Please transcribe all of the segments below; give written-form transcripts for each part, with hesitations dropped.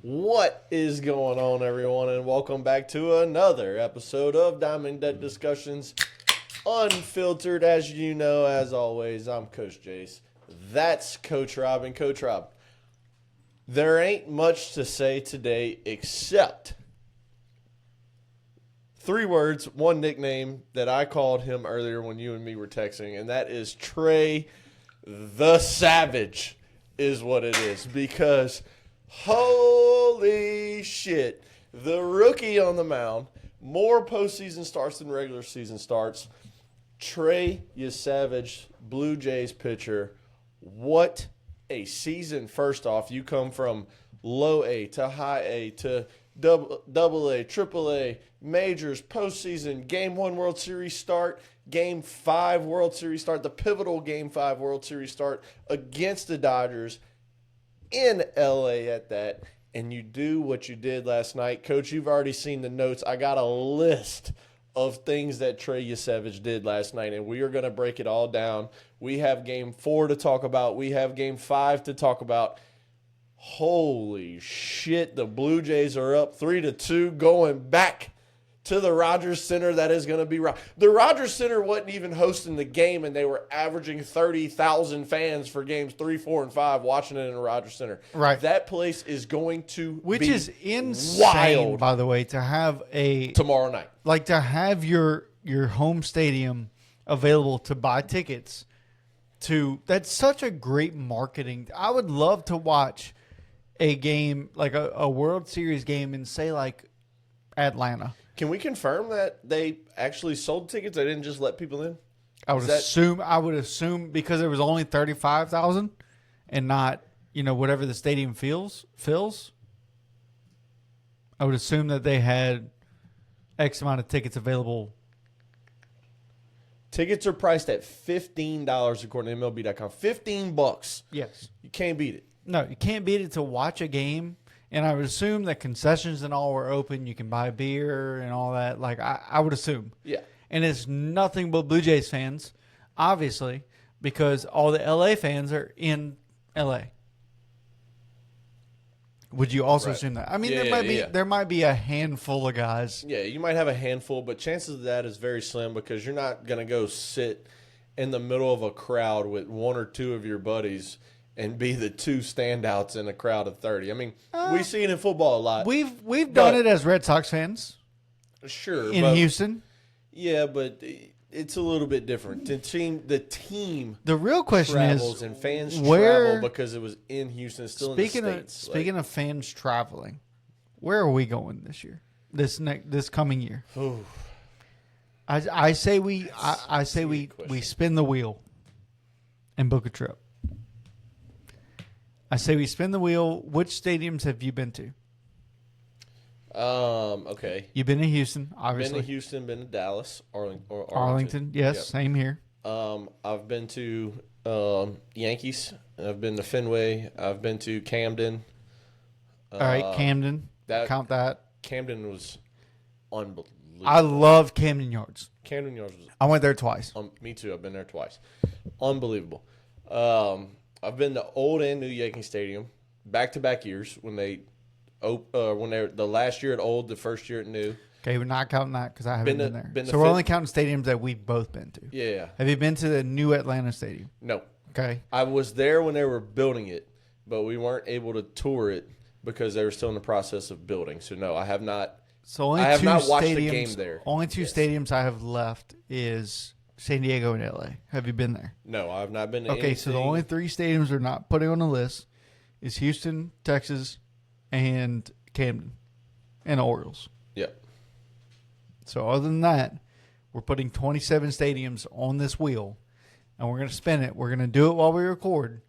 What is going on, everyone, and welcome back to another episode of Diamond Deck Discussions Unfiltered. As you know, as always, I'm Coach Jace. That's Coach Rob and Coach Rob. There ain't much to say today except 3 words, one nickname that I called him earlier when you and me were texting, and that is Trey the Savage is what it is, because holy shit, the rookie on the mound, more postseason starts than regular season starts. Trey Yesavage, Blue Jays pitcher. What a season. First off, you come from low A to high A to double A, triple A, majors, postseason, Game 1 World Series start, Game 5 World Series start, the pivotal Game 5 World Series start against the Dodgers in LA at that, and you do what you did last night. Coach, you've already seen the notes. I got a list of things that Trey Yesavage did last night, and we are going to break it all down. We have Game 4 to talk about. We have Game 5 to talk about. Holy shit, the Blue Jays are up 3-2 going back to the Rogers Center. That is going to be right. The Rogers Center wasn't even hosting the game, and they were averaging 30,000 fans for games 3, 4, and 5 watching it in the Rogers Center. Right. That place is going to Which be is insane, wild by the way, to have tomorrow night. Like to have your home stadium available to buy tickets to. That's such a great marketing. I would love to watch a game, like a World Series game in, say, like Atlanta. Can we confirm that they actually sold tickets? They didn't just let people in? I would assume because there was only 35,000 and not, whatever the stadium fills. I would assume that they had X amount of tickets available. Tickets are priced at $15 according to MLB.com. $15. Yes. You can't beat it. No, you can't beat it to watch a game. And I would assume that concessions and all were open. You can buy beer and all that. Like, I would assume. Yeah. And it's nothing but Blue Jays fans, obviously, because all the L.A. fans are in L.A. Would you also assume that? I mean, there might be a handful of guys. Yeah, you might have a handful, but chances of that is very slim because you're not going to go sit in the middle of a crowd with 1 or 2 of your buddies and be the 2 standouts in a crowd of 30. I mean, we see it in football a lot. We've done it as Red Sox fans. Sure. In Houston. Yeah, but it's a little bit different. The team the real question travels is, and fans travel because it was in Houston. It's still in the States. Speaking of fans traveling, where are we going this year? This coming year? I say we spin the wheel and book a trip. I say we spin the wheel. Which stadiums have you been to? Okay. You've been to Houston, obviously. Been to Houston, been to Dallas, Arlington. Yes, yep. Same here. I've been to Yankees. I've been to Fenway. I've been to Camden. All right, Camden. Count that. Camden was unbelievable. I love Camden Yards. Camden Yards was. I went there twice. Me too. I've been there twice. Unbelievable. I've been to old and new Yankee Stadium, back-to-back years when they're the last year at old, the first year at new. Okay, we're not counting that because I haven't been there. So we're only counting stadiums that we've both been to. Yeah. Have you been to the new Atlanta Stadium? No. Okay. I was there when they were building it, but we weren't able to tour it because they were still in the process of building. So no, I have not. So I have not watched the game there. Only 2 stadiums I have left is San Diego and LA. Have you been there? No, I have not been to anything. So the only 3 stadiums we're not putting on the list is Houston, Texas, and Camden, and Orioles. Yep. So other than that, we're putting 27 stadiums on this wheel, and we're going to spin it. We're going to do it while we record,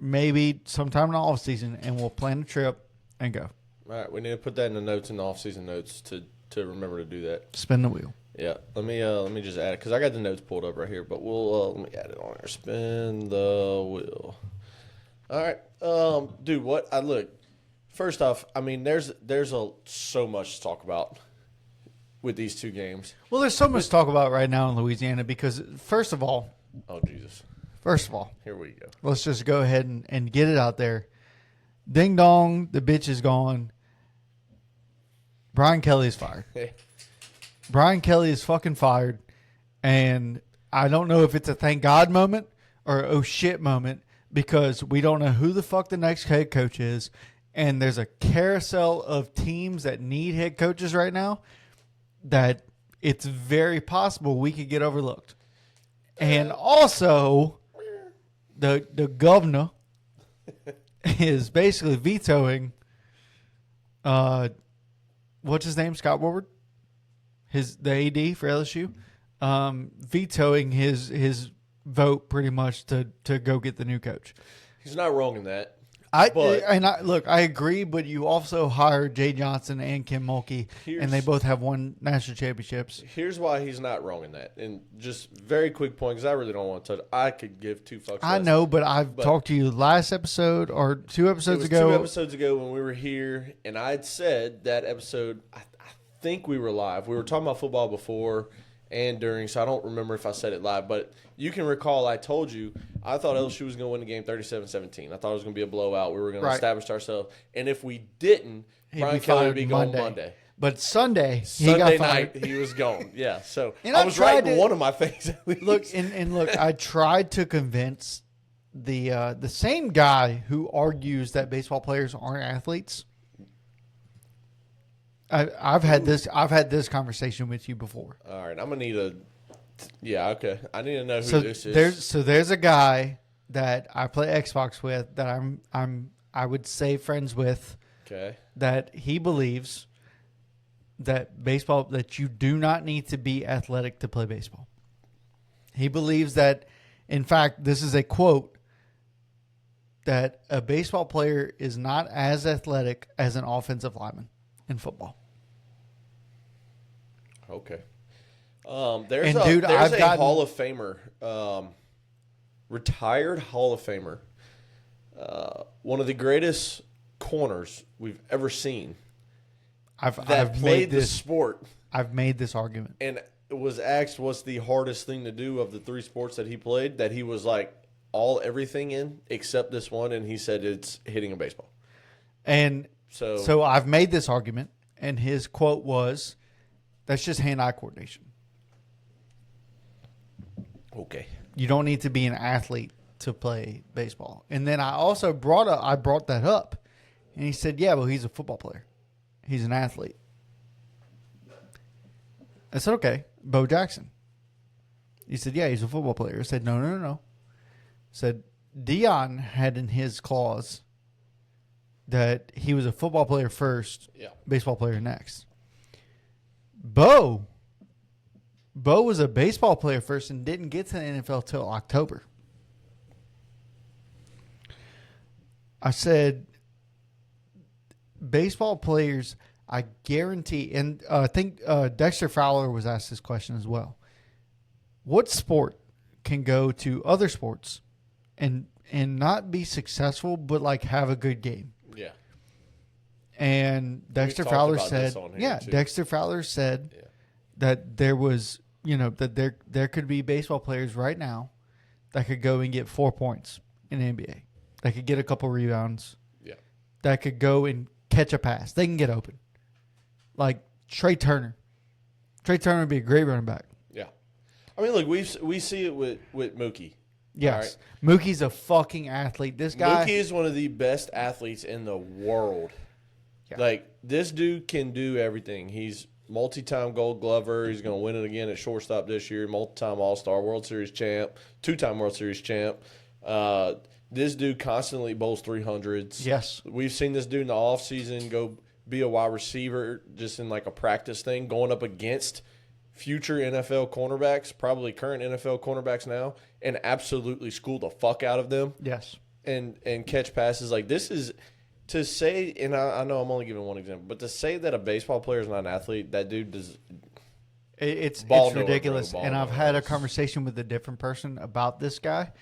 maybe sometime in the off season, and we'll plan a trip and go. All right, we need to put that in the notes, in the off-season notes, to remember to do that. Spin the wheel. Yeah, let me just add it because I got the notes pulled up right here. But we'll let me add it on here. Spin the wheel. All right, dude. What I look. First off, I mean, there's so much to talk about with these 2 games. Well, there's so much to talk about right now in Louisiana because first of all, oh Jesus, first of all, here we go. Let's just go ahead and get it out there. Ding dong, the bitch is gone. Brian Kelly is fired. Brian Kelly is fucking fired. And I don't know if it's a thank God moment or oh shit moment because we don't know who the fuck the next head coach is. And there's a carousel of teams that need head coaches right now that it's very possible we could get overlooked. And also, the governor is basically vetoing what's his name? Scott Woodward? The AD for LSU. Vetoing his vote pretty much to go get the new coach. He's not wrong in that. Look, I agree, but you also hired Jay Johnson and Kim Mulkey, and they both have won national championships. Here's why he's not wrong in that. And just very quick point, because I really don't want to touch. I could give two fucks. I know, but I've talked to you last episode or 2 episodes ago. 2 episodes ago when we were here, and I'd said that episode, I think we were live. We were talking about football before and during, so I don't remember if I said it live, but you can recall I told you I thought LSU was going to win the game 37-17. I thought it was going to be a blowout. We were going to establish ourselves. And if we didn't, Brian Kelly would be gone Monday. But Sunday night, he was gone. Yeah, so I was right in one of my things at least. Look, look, I tried to convince the same guy who argues that baseball players aren't athletes. I've had this conversation with you before. All right, I'm gonna need okay. I need to know who this is. There's a guy that I play Xbox with that I would say friends with. Okay. That he believes that you do not need to be athletic to play baseball. He believes that, in fact, this is a quote, that a baseball player is not as athletic as an offensive lineman in football. Okay. There's a Hall of Famer, retired Hall of Famer, one of the greatest corners we've ever seen. I've played the sport. I've made this argument. And was asked what's the hardest thing to do of the 3 sports that he played, that he was like everything in except this one, and he said it's hitting a baseball. And so I've made this argument, and his quote was, that's just hand-eye coordination. Okay. You don't need to be an athlete to play baseball. And then I also brought that up, and he said, yeah, well, he's a football player. He's an athlete. I said, okay, Bo Jackson. He said, yeah, he's a football player. I said, no. I said, Deion had in his clause that he was a football player first, baseball player next. Bo was a baseball player first and didn't get to the NFL till October. I said, baseball players, I guarantee, and I think Dexter Fowler was asked this question as well. What sport can go to other sports and not be successful, but like have a good game? Yeah. And Dexter Fowler said, Dexter Fowler said that there was, that there could be baseball players right now that could go and get 4 points in the NBA. That could get a couple rebounds. Yeah. That could go and catch a pass. They can get open. Like Trey Turner. Trey Turner would be a great running back. Yeah. I mean, look, we see it with Mookie. Yes. Right? Mookie's a fucking athlete. This guy. Mookie is one of the best athletes in the world. Yeah. Like, this dude can do everything. He's multi-time Gold Glover. He's going to win it again at shortstop this year. Multi-time All-Star, World Series champ, 2-time World Series champ. This dude constantly bowls 300s. Yes. We've seen this dude in the offseason go be a wide receiver just in like a practice thing, going up against future NFL cornerbacks, probably current NFL cornerbacks now, and absolutely school the fuck out of them. Yes. And catch passes. Like, this is – to say, and I know I'm only giving one example, but to say that a baseball player is not an athlete, that dude does – It's ridiculous. And I've had a conversation with a different person about this guy,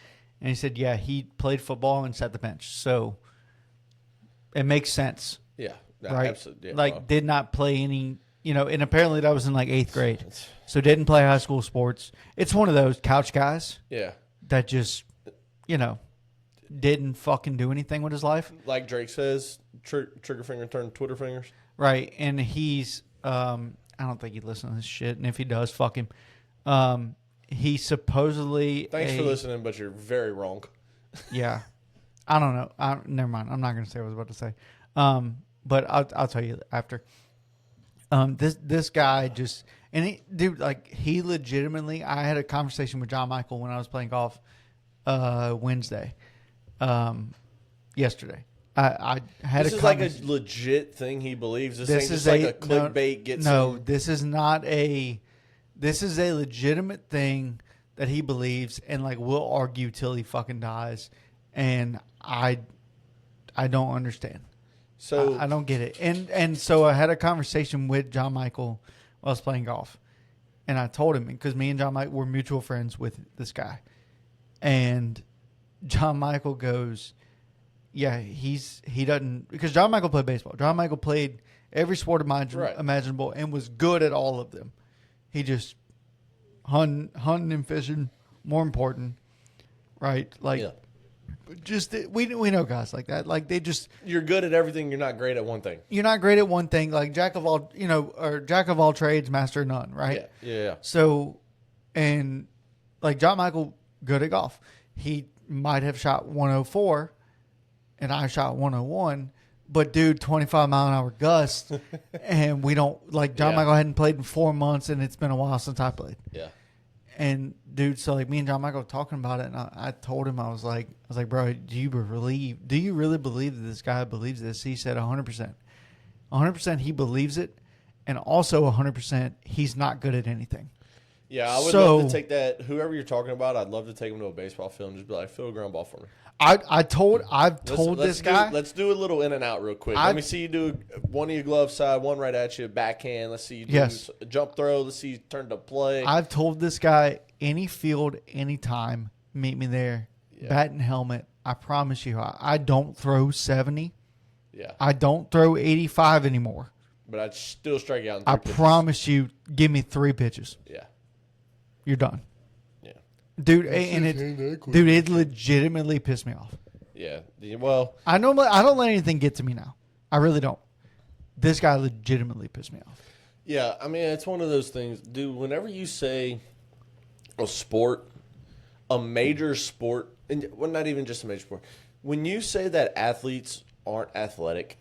and he said, yeah, he played football and sat the bench. So it makes sense. Yeah. Right? Absolutely. Yeah, like, did not play any, and apparently that was in like 8th grade. So didn't play high school sports. It's one of those couch guys. Yeah. That just, didn't fucking do anything with his life. Like Drake says, trigger finger turned Twitter fingers. Right. And he's, I don't think he listens to this shit. And if he does, fuck him. He supposedly. Thanks for listening, but you're very wrong. Yeah. I don't know. Never mind. I'm not going to say what I was about to say. But I'll tell you after. This guy just, and he legitimately, I had a conversation with John Michael when I was playing golf Wednesday, yesterday. I had this is like a legit thing he believes. This ain't just like a clickbait. This is not a. This is a legitimate thing that he believes, and like we'll argue till he fucking dies, and I don't understand. So I don't get it. And so I had a conversation with John Michael while I was playing golf, and I told him because me and John Michael were mutual friends with this guy, and John Michael goes, yeah, he doesn't, because John Michael played baseball. John Michael played every sport imaginable and was good at all of them. He just hunting and fishing, more important, right? Like, just we know guys like that. Like they just, you're good at everything. You're not great at one thing. You're not great at one thing. Like jack of all, or jack of all trades, master of none, right? Yeah. So, and like John Michael, good at golf. He might have shot 104, and I shot 101. But dude, 25-mile-an-hour gust, and we don't like John Michael hadn't played in 4 months, and it's been a while since I played. Yeah. And dude, so like me and John Michael were talking about it, and I told him I was like, bro, do you really believe that this guy believes this? He said 100%, 100% he believes it, and also 100% he's not good at anything. Yeah, I would love to take that. Whoever you're talking about, I'd love to take him to a baseball field and just be like, "Fill a ground ball for me." I've told this guy. Let's do a little in and out real quick. Let me see you do one of your glove side, one right at you, backhand. Let's see you do a jump throw. Let's see you turn to play. I've told this guy any field, anytime, meet me there. Yeah. Bat and helmet. I promise you, I don't throw 70. Yeah. I don't throw 85 anymore. But I'd still strike you out in 3 pitches. I promise you, give me 3 pitches. Yeah. You're done. Yeah. Dude, it legitimately pissed me off. Yeah. Well, I don't let anything get to me now. I really don't. This guy legitimately pissed me off. Yeah, I mean, it's one of those things, dude, whenever you say a sport, a major sport, and well, not even just a major sport, when you say that athletes aren't athletic,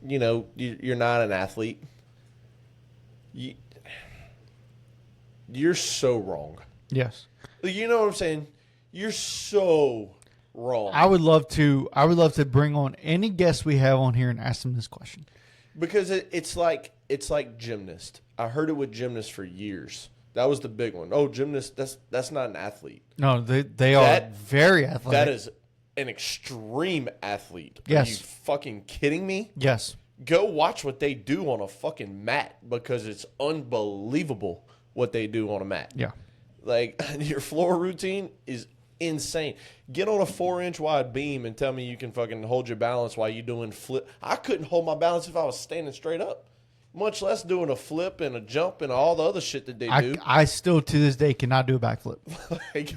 you're not an athlete, you're so wrong. Yes. You know what I'm saying? You're so wrong. I would love to bring on any guest we have on here and ask them this question. Because it's like gymnast. I heard it with gymnasts for years. That was the big one. Oh, gymnast, that's not an athlete. No, they are very athletic. That is an extreme athlete. Yes. Are you fucking kidding me? Yes. Go watch what they do on a fucking mat because it's unbelievable what they do on a mat. Yeah. Like, your floor routine is insane. Get on a 4-inch wide beam and tell me you can fucking hold your balance while you doing flip. I couldn't hold my balance if I was standing straight up, much less doing a flip and a jump and all the other shit that they do. I still, to this day, cannot do a backflip. Like,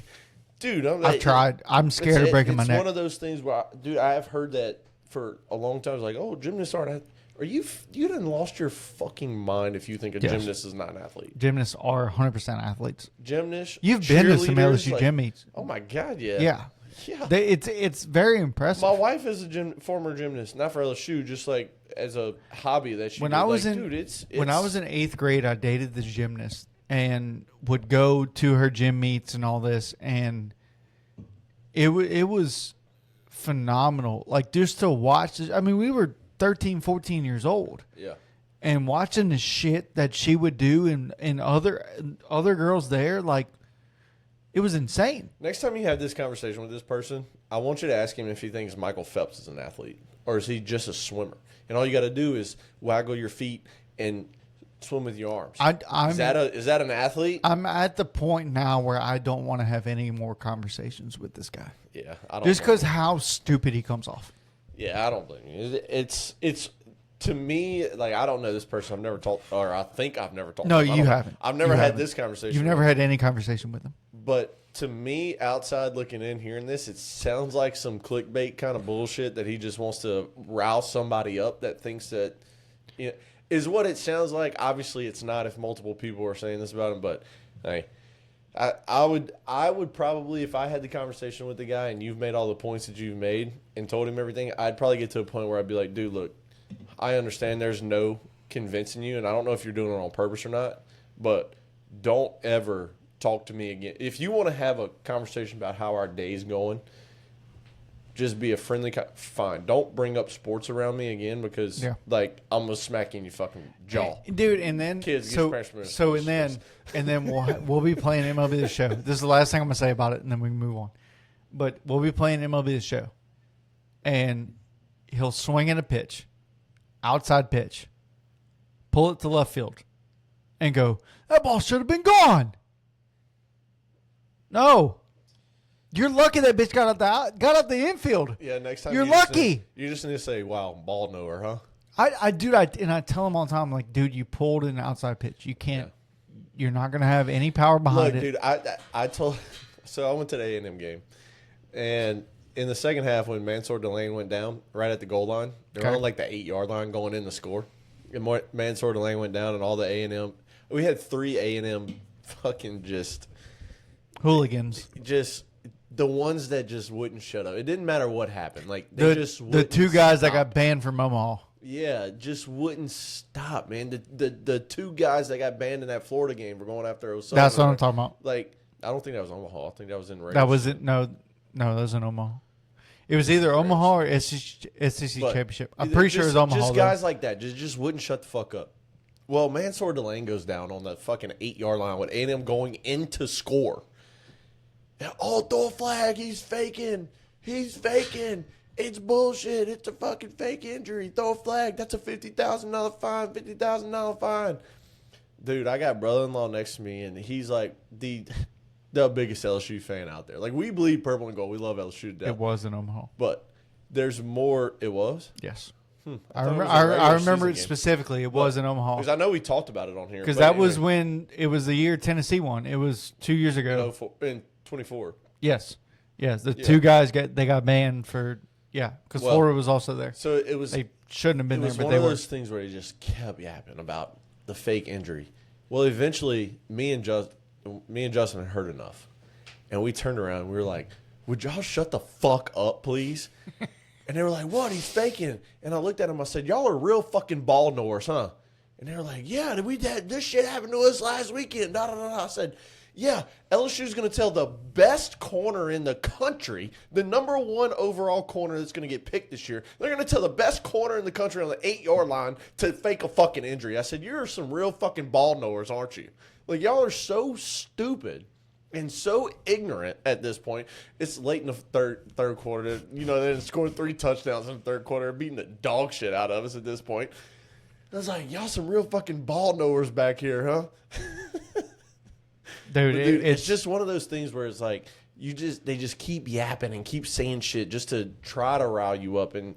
dude, I've tried. I'm scared of breaking my neck. It's one of those things where, I have heard that for a long time. It's like, oh, gymnasts aren't. Are you done lost your fucking mind if you think a gymnast is not an athlete? Gymnasts are 100% athletes. Gymnasts, you've been to some LSU gym meets. Oh my god, yeah, yeah. It's very impressive. My wife is a former gymnast, not for LSU, just like as a hobby that she. When did. I was when I was in 8th grade, I dated this gymnast and would go to her gym meets and all this, and it was phenomenal. Like just to watch. I mean, we were 13, 14 years old. Yeah. And watching the shit that she would do and other girls there, like, it was insane. Next time you have this conversation with this person, I want you to ask him if he thinks Michael Phelps is an athlete or is he just a swimmer. And all you got to do is waggle your feet and swim with your arms. Is that an athlete? I'm at the point now where I don't want to have any more conversations with this guy. Yeah. I don't just because how stupid he comes off. Yeah, I don't blame you. It's to me, like, I don't know this person. I've never talked, or I think I've never talked. No, to him. you haven't. I've never had this conversation. You've never had any conversation with him. But to me, outside looking in, hearing this, it sounds like some clickbait kind of bullshit that he just wants to rouse somebody up that thinks that, is what it sounds like. Obviously, it's not if multiple people are saying this about him, but hey, I would probably, if I had the conversation with the guy and you've made all the points that you've made and told him everything, I'd probably get to a point where I'd be like, dude, look, I understand there's no convincing you, and I don't know if you're doing it on purpose or not, but don't ever talk to me again. If you want to have a conversation about how our day's going, just be a friendly fine. Don't bring up sports around me again because, like, I'm going to smack you in your fucking jaw. Dude, and then, Kids and then we'll be playing MLB The Show. This is the last thing I'm going to say about it, and then we can move on. But we'll be playing MLB The Show, and he'll swing at a pitch, outside pitch, pull it to left field, and go, that ball should have been gone. No. You're lucky that bitch got up the infield. Yeah, next time you're lucky. You just need to say, "Wow, ball knower, huh?" I tell him all the time, I'm like, dude, you pulled an outside pitch. You can't. Yeah. You're not gonna have any power behind it. Dude, I told. So I went to the A&M game, and in the second half, when Mansour Delane went down right at the goal line, they're on like the 8-yard line going in to score. And Mansour Delane went down, and all the A&M. We had 3 A&M fucking just hooligans. Just. The ones that just wouldn't shut up. It didn't matter what happened. Like they the 2 guys that got banned from Omaha. Yeah, just wouldn't stop, man. The 2 guys that got banned in that Florida game were going after Osama. That's what I'm talking about. Like, I don't think that was Omaha. I think that was in Rangers. That wasn't that was in Omaha. It was either Omaha or SEC Championship. I'm pretty sure it was Omaha. Just guys like that just wouldn't shut the fuck up. Well, Mansour Delane goes down on the fucking 8-yard line with A&M going in to score. Oh, throw a flag. He's faking. It's bullshit. It's a fucking fake injury. Throw a flag. That's a $50,000 fine. $50,000 fine. Dude, I got brother-in-law next to me, and he's like the biggest LSU fan out there. Like, we bleed purple and gold. We love LSU to death. It was in Omaha. But there's more. It was? Yes. I remember it specifically. It was in Omaha. Because I know we talked about it on here. Because that was when it was the year Tennessee won. It was 2 years ago. In 24. Yes. The 2 guys got banned for because Florida was also there. So it was they shouldn't have been there, but they were. It was one of those things where he just kept yapping about the fake injury. Well, eventually, me and Justin had heard enough, and we turned around and we were like, "Would y'all shut the fuck up, please?" And they were like, "What? He's faking." And I looked at him. I said, "Y'all are real fucking ball knowers, huh?" And they were like, "Yeah, this shit happened to us last weekend." Da, da, da, da. I said, yeah, LSU's going to tell the best corner in the country, the number 1 overall corner that's going to get picked this year, they're going to tell the best corner in the country on the 8-yard line to fake a fucking injury. I said, you're some real fucking ball knowers, aren't you? Like, y'all are so stupid and so ignorant at this point. It's late in the third quarter. They're scoring 3 touchdowns in the third quarter, beating the dog shit out of us at this point. I was like, y'all some real fucking ball knowers back here, huh? Dude, it's just one of those things where it's like they just keep yapping and keep saying shit just to try to rile you up. And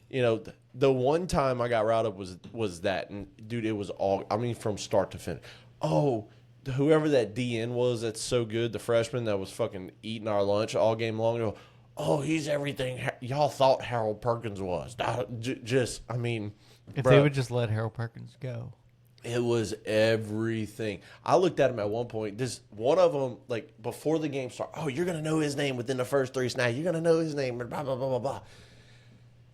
the one time I got riled up was that, and dude, it was all, I mean, from start to finish. Oh, whoever that DN was that's so good, the freshman that was fucking eating our lunch all game long. Oh, he's everything y'all thought Harold Perkins was. I mean, if they would just let Harold Perkins go. It was everything. I looked at him at one point. One of them, like, before the game started, oh, you're going to know his name within the first 3 snaps. You're going to know his name, blah, blah, blah, blah, blah.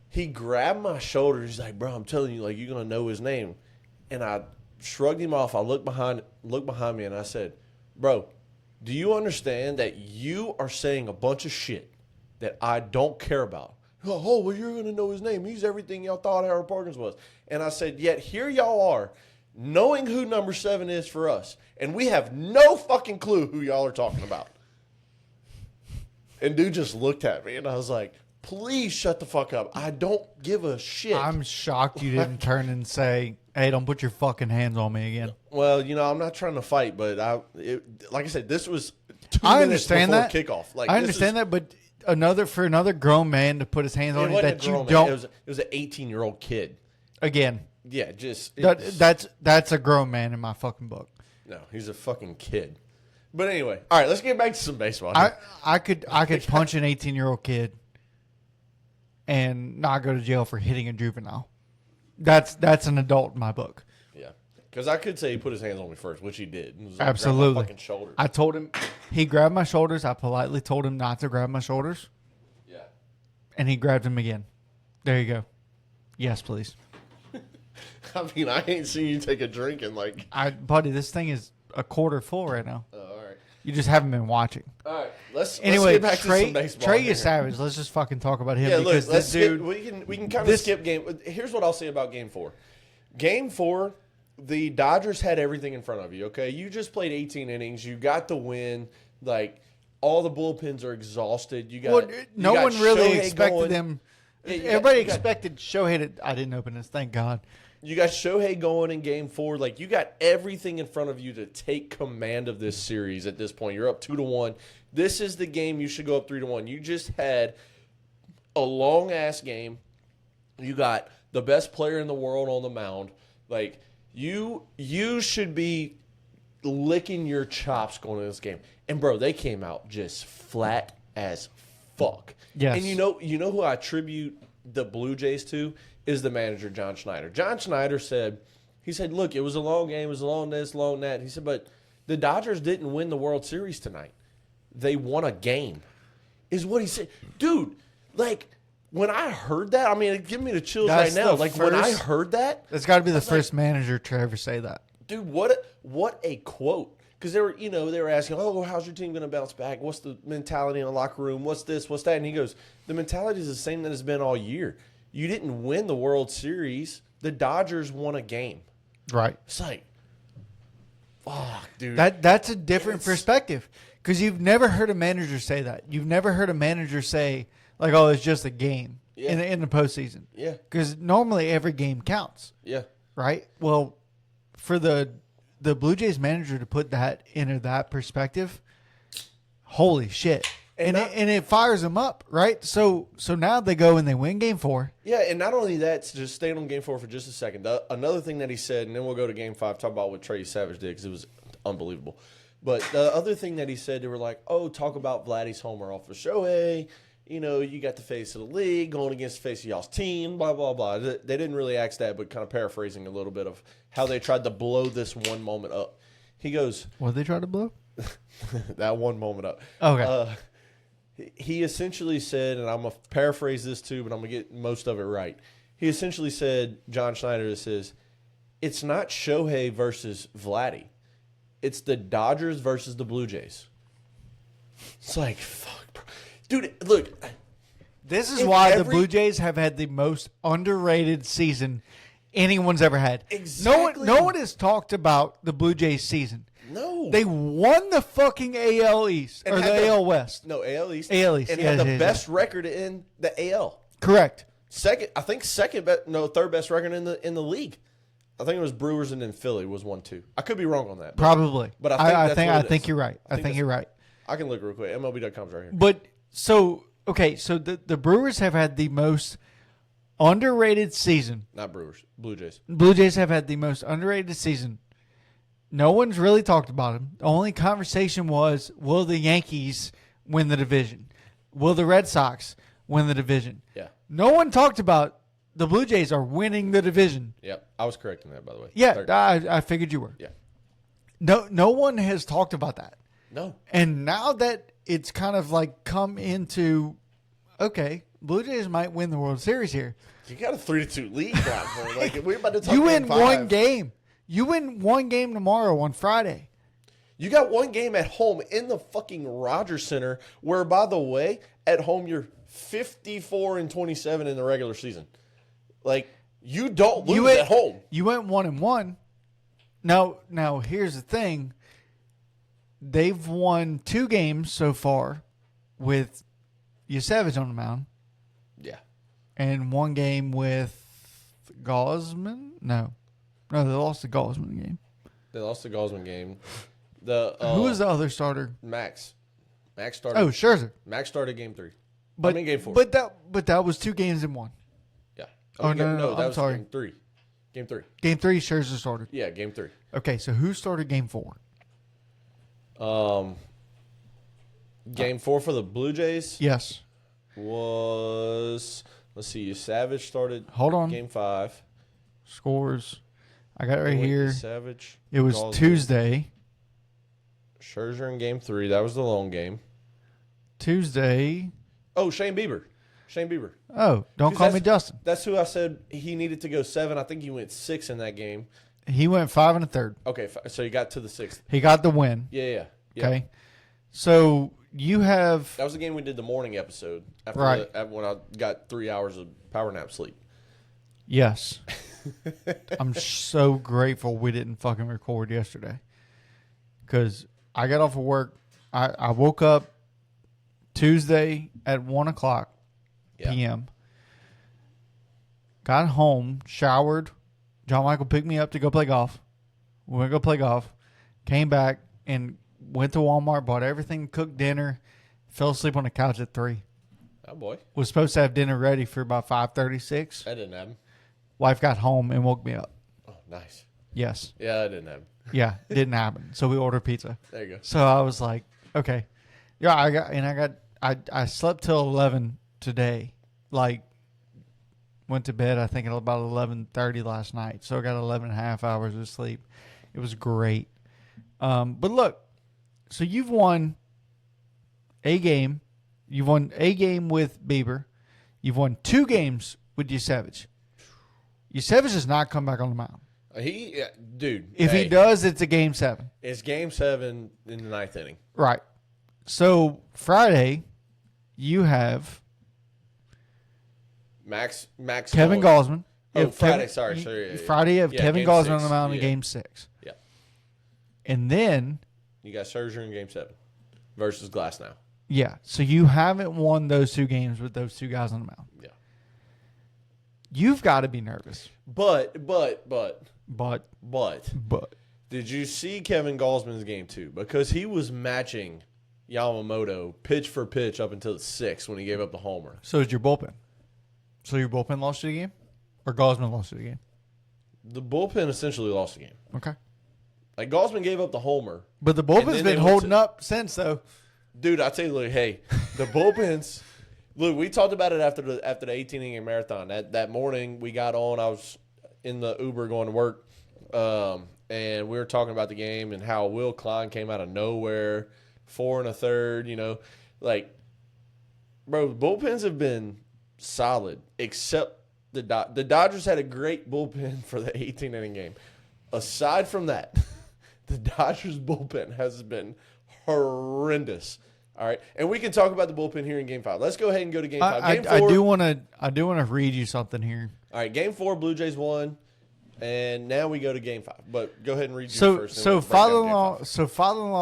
He grabbed my shoulder. He's like, bro, I'm telling you, like, you're going to know his name. And I shrugged him off. I looked behind me, and I said, bro, do you understand that you are saying a bunch of shit that I don't care about? Oh, well, you're going to know his name. He's everything y'all thought Harold Perkins was. And I said, yet here y'all are, knowing who number 7 is for us, and we have no fucking clue who y'all are talking about. And dude just looked at me, and I was like, please shut the fuck up. I don't give a shit. I'm shocked you didn't turn and say, hey, don't put your fucking hands on me again. Well, I'm not trying to fight, but like I said, this was 2 minutes before kickoff. Like, I understand that, but for another grown man to put his hands on you that you don't. It was an 18-year-old kid. Again. Yeah, just that's a grown man in my fucking book. No, he's a fucking kid. But anyway, all right, let's get back to some baseball. I could punch an 18-year-old kid and not go to jail for hitting a juvenile. That's an adult in my book. Yeah, because I could say he put his hands on me first, which he did. It was like, Absolutely. grabbed my fucking shoulders. I told him he grabbed my shoulders. I politely told him not to grab my shoulders, Yeah. and he grabbed him again. There you go. Yes, please. I mean, I ain't seen you take a drink in like. Buddy, this thing is a quarter full right now. All right. You just haven't been watching. All right. Let's Anyway, get back to some baseball. Trey here. Yesavage. Let's just fucking talk about him Yeah, look, because let's this dude. we can kind of skip game. Here's what I'll say about Game 4. Game 4, the Dodgers had everything in front of you. Okay, you just played 18 innings. You got the win. Like all the bullpens are exhausted. You got. Well, no one really Shohei expected going. them. Yeah, Everybody you got- expected Shohei to. I didn't open this. Thank God. You got Shohei going in Game 4. Like you got everything in front of you to take command of this series. At this point, you're up 2-1. This is the game you should go up 3-1. You just had a long ass game. You got the best player in the world on the mound. Like you should be licking your chops going into this game. And bro, they came out just flat as fuck. Yes. And you know who I attribute the Blue Jays to is the manager, John Schneider. John Schneider said, look, it was a long game, it was a long this, long that. He said, but the Dodgers didn't win the World Series tonight. They won a game, is what he said. Dude, like, when I heard that, I mean, it gave me the chills That's right now. the Like, when I first- heard that, That's got to be the first manager to ever say that. dude, what a quote. Because they were asking, oh, how's your team going to bounce back? What's the mentality in the locker room? What's this? What's that? And he goes, the mentality is the same that it's been all year. You didn't win the World Series. The Dodgers won a game. Right. It's like, fuck, dude. That's a different perspective because you've never heard a manager say that. You've never heard a manager say like, "Oh, it's just a game in the postseason." Yeah. Because normally every game counts, Yeah. right? Well, for the Blue Jays manager to put that into that perspective, holy shit! And it fires them up, right? So now they go and they win Game 4. Yeah, and not only that, just staying on Game 4 for just a second. Another thing that he said, and then we'll go to Game 5, talk about what Trey Yesavage did because it was unbelievable. But the other thing that he said, they were like, oh, talk about Vladdy's homer off of Shohei. You know, you got the face of the league going against the face of y'all's team, blah, blah, blah. They didn't really ask that, but kind of paraphrasing a little bit of how they tried to blow this one moment up. He goes, What did they try to blow? that one moment up. Okay. He essentially said, and I'm going to paraphrase this too, but I'm going to get most of it right. He essentially said, John Schneider says, it's not Shohei versus Vladdy. It's the Dodgers versus the Blue Jays. It's like, fuck, bro. Dude, look. This is why the Blue Jays have had the most underrated season anyone's ever had. Exactly. No one has talked about the Blue Jays season. No. They won the fucking AL East And or had the AL West. No, AL East. AL East, And yeah, had the yeah, best record in the AL. Correct. Third best record in the league. I think it was Brewers and then Philly was 1-2. I could be wrong on that. Probably. But I I think you're right. I think you're right. I can look real quick. MLB.com's right here. But so the Brewers have had the most underrated season. Not Brewers. Blue Jays. Blue Jays have had the most underrated season. No one's really talked about him. The only conversation was, will the Yankees win the division? Will the Red Sox win the division? Yeah. No one talked about the Blue Jays are winning the division. Yep. I was correct in that, by the way. Yeah, Third. I figured you were. Yeah. No one has talked about that. No. And now that it's kind of like come into, okay, Blue Jays might win the World Series here. You got a 3-2 lead now. Like, we're about to talk You Game win 5. one game. You win one game tomorrow on Friday. You got one game at home in the fucking Rogers Center, where, by the way, at home you're 54-27 in the regular season. Like, you don't lose at home. You went 1-1. Now here's the thing. They've won 2 games so far with Yesavage on the mound. Yeah. And 1 game with Gosman? No, they lost the Gosman game. They lost the Gosman game. Who was the other starter? Max. Max started. Oh, Scherzer. Max started Game 3. But Game 4. But that was 2 games in 1. Yeah. Oh, no, that I'm was sorry. Game 3. Game 3. Game 3, Scherzer started. Yeah, Game 3. Okay, so who started Game 4? Game 4 for the Blue Jays Yes. was, let's see, Yesavage started Hold on. Game 5. Scores. I got it right here. Yesavage. It was Gosman, Tuesday. Scherzer in Game 3. That was the long game. Tuesday. Oh, Shane Bieber. Oh, don't call me Justin. That's who I said he needed to go 7. I think he went 6 in that game. He went 5 1/3. Okay, so he got to the 6th. He got the win. Yeah. Okay. So you have. That was the game we did the morning episode after Right. when I got 3 hours of power nap sleep. Yes. I'm so grateful we didn't fucking record yesterday. Because I got off of work. I woke up Tuesday at 1 o'clock p.m. Got home, showered. John Michael picked me up to go play golf. We went to go play golf. Came back and went to Walmart, bought everything, cooked dinner, fell asleep on the couch at 3. Oh, boy. Was supposed to have dinner ready for about 5:36. That didn't happen. Wife got home and woke me up. Oh, nice. Yes. Yeah, that didn't happen. Yeah, didn't happen. So we ordered pizza. There you go. So I was like, okay. Yeah, I slept till 11 today. Like, went to bed, I think, at about 11:30 last night. So I got 11 and a half hours of sleep. It was great. But look, so you've won a game. You've won a game with Bieber. You've won 2 games with Yesavage. Yesavage does not come back on the mound. Dude. If he does, it's a game 7. It's Game 7 in the 9th inning. Right. So Friday, you have Max Kevin Gosman. Oh, Friday. Sorry. Yeah. Friday, you have Kevin Game Gosman on 6. the mound in Yeah. Game 6. Yeah. And then, You got Scherzer in Game 7 versus Glasnow. yeah. So you haven't won those 2 games with those 2 guys on the mound. Yeah. You've got to be nervous. But, But did you see Kevin Gosman's Game 2? Because he was matching Yamamoto pitch for pitch up until the 6th when he gave up the homer. so is your bullpen. So your bullpen lost you the game? Or Gosman lost you the game? The bullpen essentially lost the game. Okay. Like, Gosman gave up the homer. But the And bullpen's then been they went holding to- up since, though. Dude, I tell you, look, hey, the bullpens. Look, we talked about it after the 18-inning marathon. That morning we got on, I was in the Uber going to work, and we were talking about the game and how Will Klein came out of nowhere, 4 1/3. Like, bro, the bullpens have been solid, except the Dodgers had a great bullpen for the 18-inning game. Aside from that, the Dodgers bullpen has been horrendous. All right, and we can talk about the bullpen here in Game 5. Let's go ahead and go to Game 5. Game 4, I do want to read you something here. All right, Game 4, Blue Jays won, and now we go to Game 5. But go ahead and read you So first. so father-in-law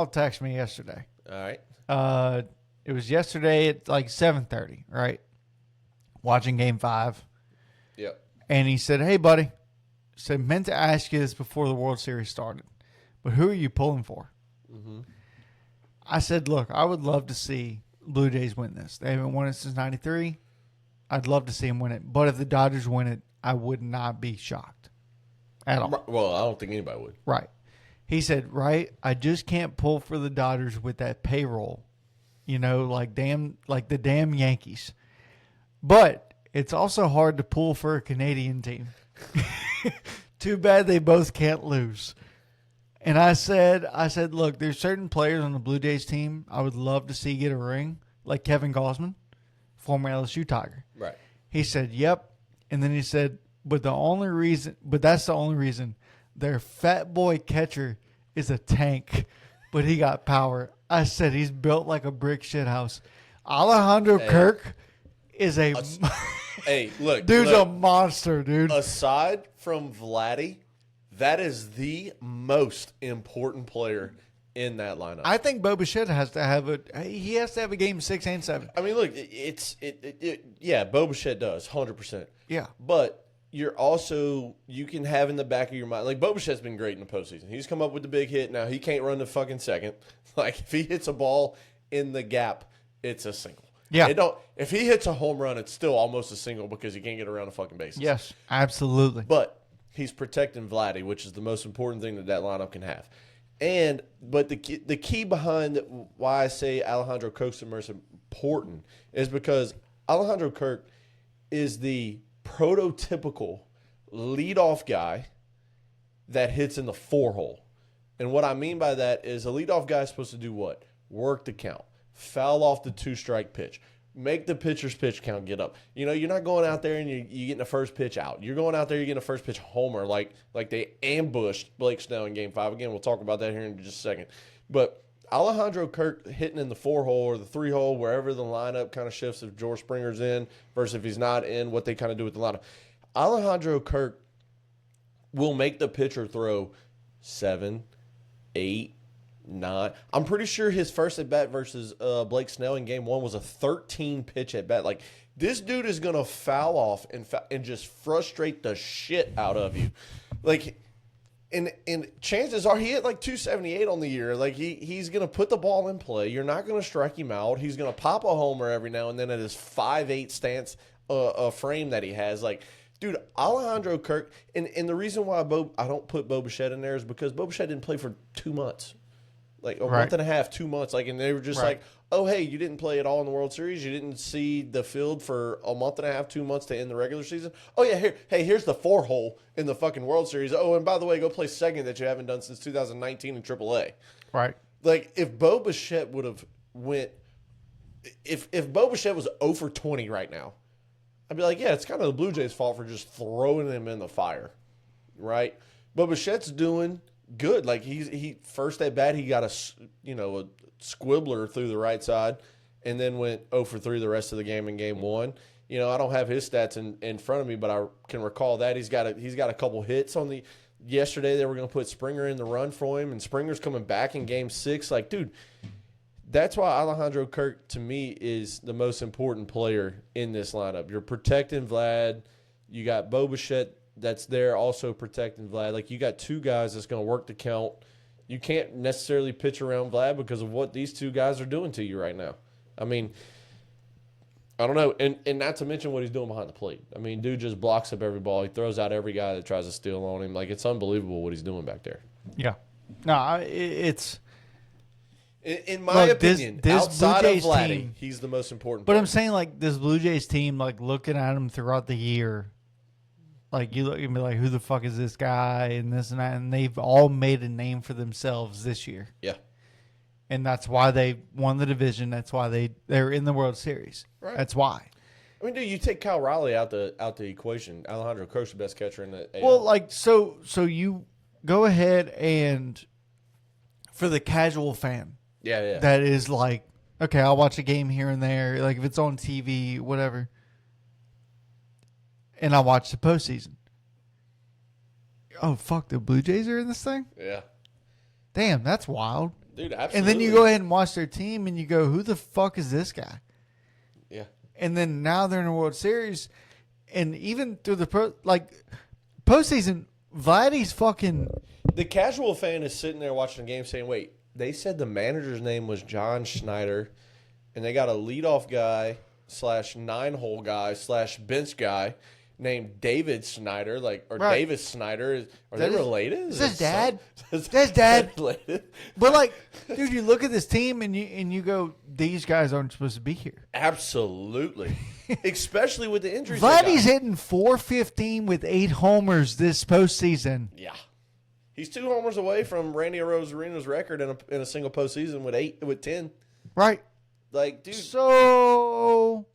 texted me yesterday. All right. It was yesterday at like 7:30, right? Watching Game 5, Yep. and he said, "Hey, buddy," said, "meant to ask you this before the World Series started, but who are you pulling for?" Mm-hmm. I said, "Look, I would love to see Blue Jays win this. They haven't won it since '93. I'd love to see them win it, but if the Dodgers win it, I would not be shocked at all." Well, I don't think anybody would. Right. He said, "Right, I just can't pull for the Dodgers with that payroll, like the damn Yankees. But it's also hard to pull for a Canadian team. Too bad they both can't lose." And I said, look, there's certain players on the Blue Jays team I would love to see get a ring, like Kevin Gosman, former LSU Tiger. Right. He said, "Yep." And then he said, that's the only reason their fat boy catcher is a tank, but he got power. I said, he's built like a brick shit house. Alejandro Kirk is a Hey, look. dude's look, a monster, dude. aside from Vladdy, that is the most important player in that lineup. I think Bo Bichette has to have a game 6 and 7. I mean, look, yeah, Bo Bichette does 100%. Yeah. But you can have in the back of your mind, like Bo Bichette's been great in the postseason. He's come up with the big hit. Now he can't run the fucking second. Like if he hits a ball in the gap, it's a single. Yeah. If he hits a home run, it's still almost a single because he can't get around the fucking bases. Yes, absolutely. But he's protecting Vladdy, which is the most important thing that lineup can have. But the key behind why I say Alejandro Kirk's the most important is because Alejandro Kirk is the prototypical leadoff guy that hits in the 4-hole. And what I mean by that is a leadoff guy is supposed to do what? Work the count, foul off the 2-strike pitch, make the pitcher's pitch count get up. You're not going out there and you're getting the first pitch out. You're going out there, you're getting a first pitch homer like they ambushed Blake Snell in Game 5. Again, we'll talk about that here in just a second. But Alejandro Kirk hitting in the 4-hole or the 3-hole, wherever the lineup kind of shifts, if George Springer's in versus if he's not in, what they kind of do with the lineup. Alejandro Kirk will make the pitcher throw 7, 8, 9. I'm pretty sure his first at bat versus Blake Snell in Game 1 was a 13 pitch at bat. Like, this dude is gonna foul off and just frustrate the shit out of you. Like, and chances are he hit like 278 on the year. Like he's gonna put the ball in play. You're not gonna strike him out. He's gonna pop a homer every now and then at his 5'8" stance frame that he has. Like, dude, Alejandro Kirk, and the reason why I don't put Bo Bichette in there is because Bo Bichette didn't play for 2 months. Like a month and a half, 2 months. Like, and they were just like, oh, hey, you didn't play at all in the World Series. You didn't see the field for a month and a half, 2 months to end the regular season. Oh, yeah, here's the 4-hole in the fucking World Series. Oh, and by the way, go play second that you haven't done since 2019 in AAA. Right. Like, if Bo Bichette would have went – if Bo Bichette was 0 for 20 right now, I'd be like, yeah, it's kind of the Blue Jays' fault for just throwing him in the fire, right? But Bichette's doing good. Like, he first at bat, he got a squibbler through the right side and then went 0 for 3 the rest of the game in Game 1. I don't have his stats in front of me, but I can recall that he's got a couple hits on the – yesterday they were going to put Springer in the run for him, and Springer's coming back in Game 6. Like, dude, that's why Alejandro Kirk, to me, is the most important player in this lineup. You're protecting Vlad. You got Bo Bichette that's there also protecting Vlad. Like, you got two guys that's going to work the count. You can't necessarily pitch around Vlad because of what these two guys are doing to you right now. I mean, I don't know. And not to mention what he's doing behind the plate. I mean, dude just blocks up every ball. He throws out every guy that tries to steal on him. Like, it's unbelievable what he's doing back there. Yeah. No, it's – In my opinion, this outside Blue of Jays Vladdy, team, he's the most important But player. I'm saying, like, this Blue Jays team, like, looking at him throughout the year, like, you look and be like, who the fuck is this guy and this and that, and they've all made a name for themselves this year. Yeah. And that's why they won the division. That's why they're in the World Series. Right. That's why. I mean, dude, you take Kyle Riley out the equation. Alejandro Kirk's the best catcher in the AL. Well, like, so you go ahead and for the casual fan, yeah. that is like, okay, I'll watch a game here and there, like if it's on TV, whatever, and I'll watch the postseason. Oh, fuck, the Blue Jays are in this thing? Yeah. Damn, that's wild. Dude, absolutely. And then you go ahead and watch their team, and you go, who the fuck is this guy? Yeah. And then now they're in the World Series, and even through the postseason, Vladdy's fucking... The casual fan is sitting there watching the game saying, wait, they said the manager's name was John Schneider, and they got a leadoff guy / 9-hole guy / bench guy named David Snyder, Davis Snyder. Are they related? Is his dad? Is That's dad. related? But, like, dude, you look at this team, and you go, these guys aren't supposed to be here. Absolutely. Especially with the injuries. Vladdy's hitting .415 with 8 homers this postseason. Yeah. He's 2 homers away from Randy Arozareno's record in a single postseason with 10. Right. Like, dude. So,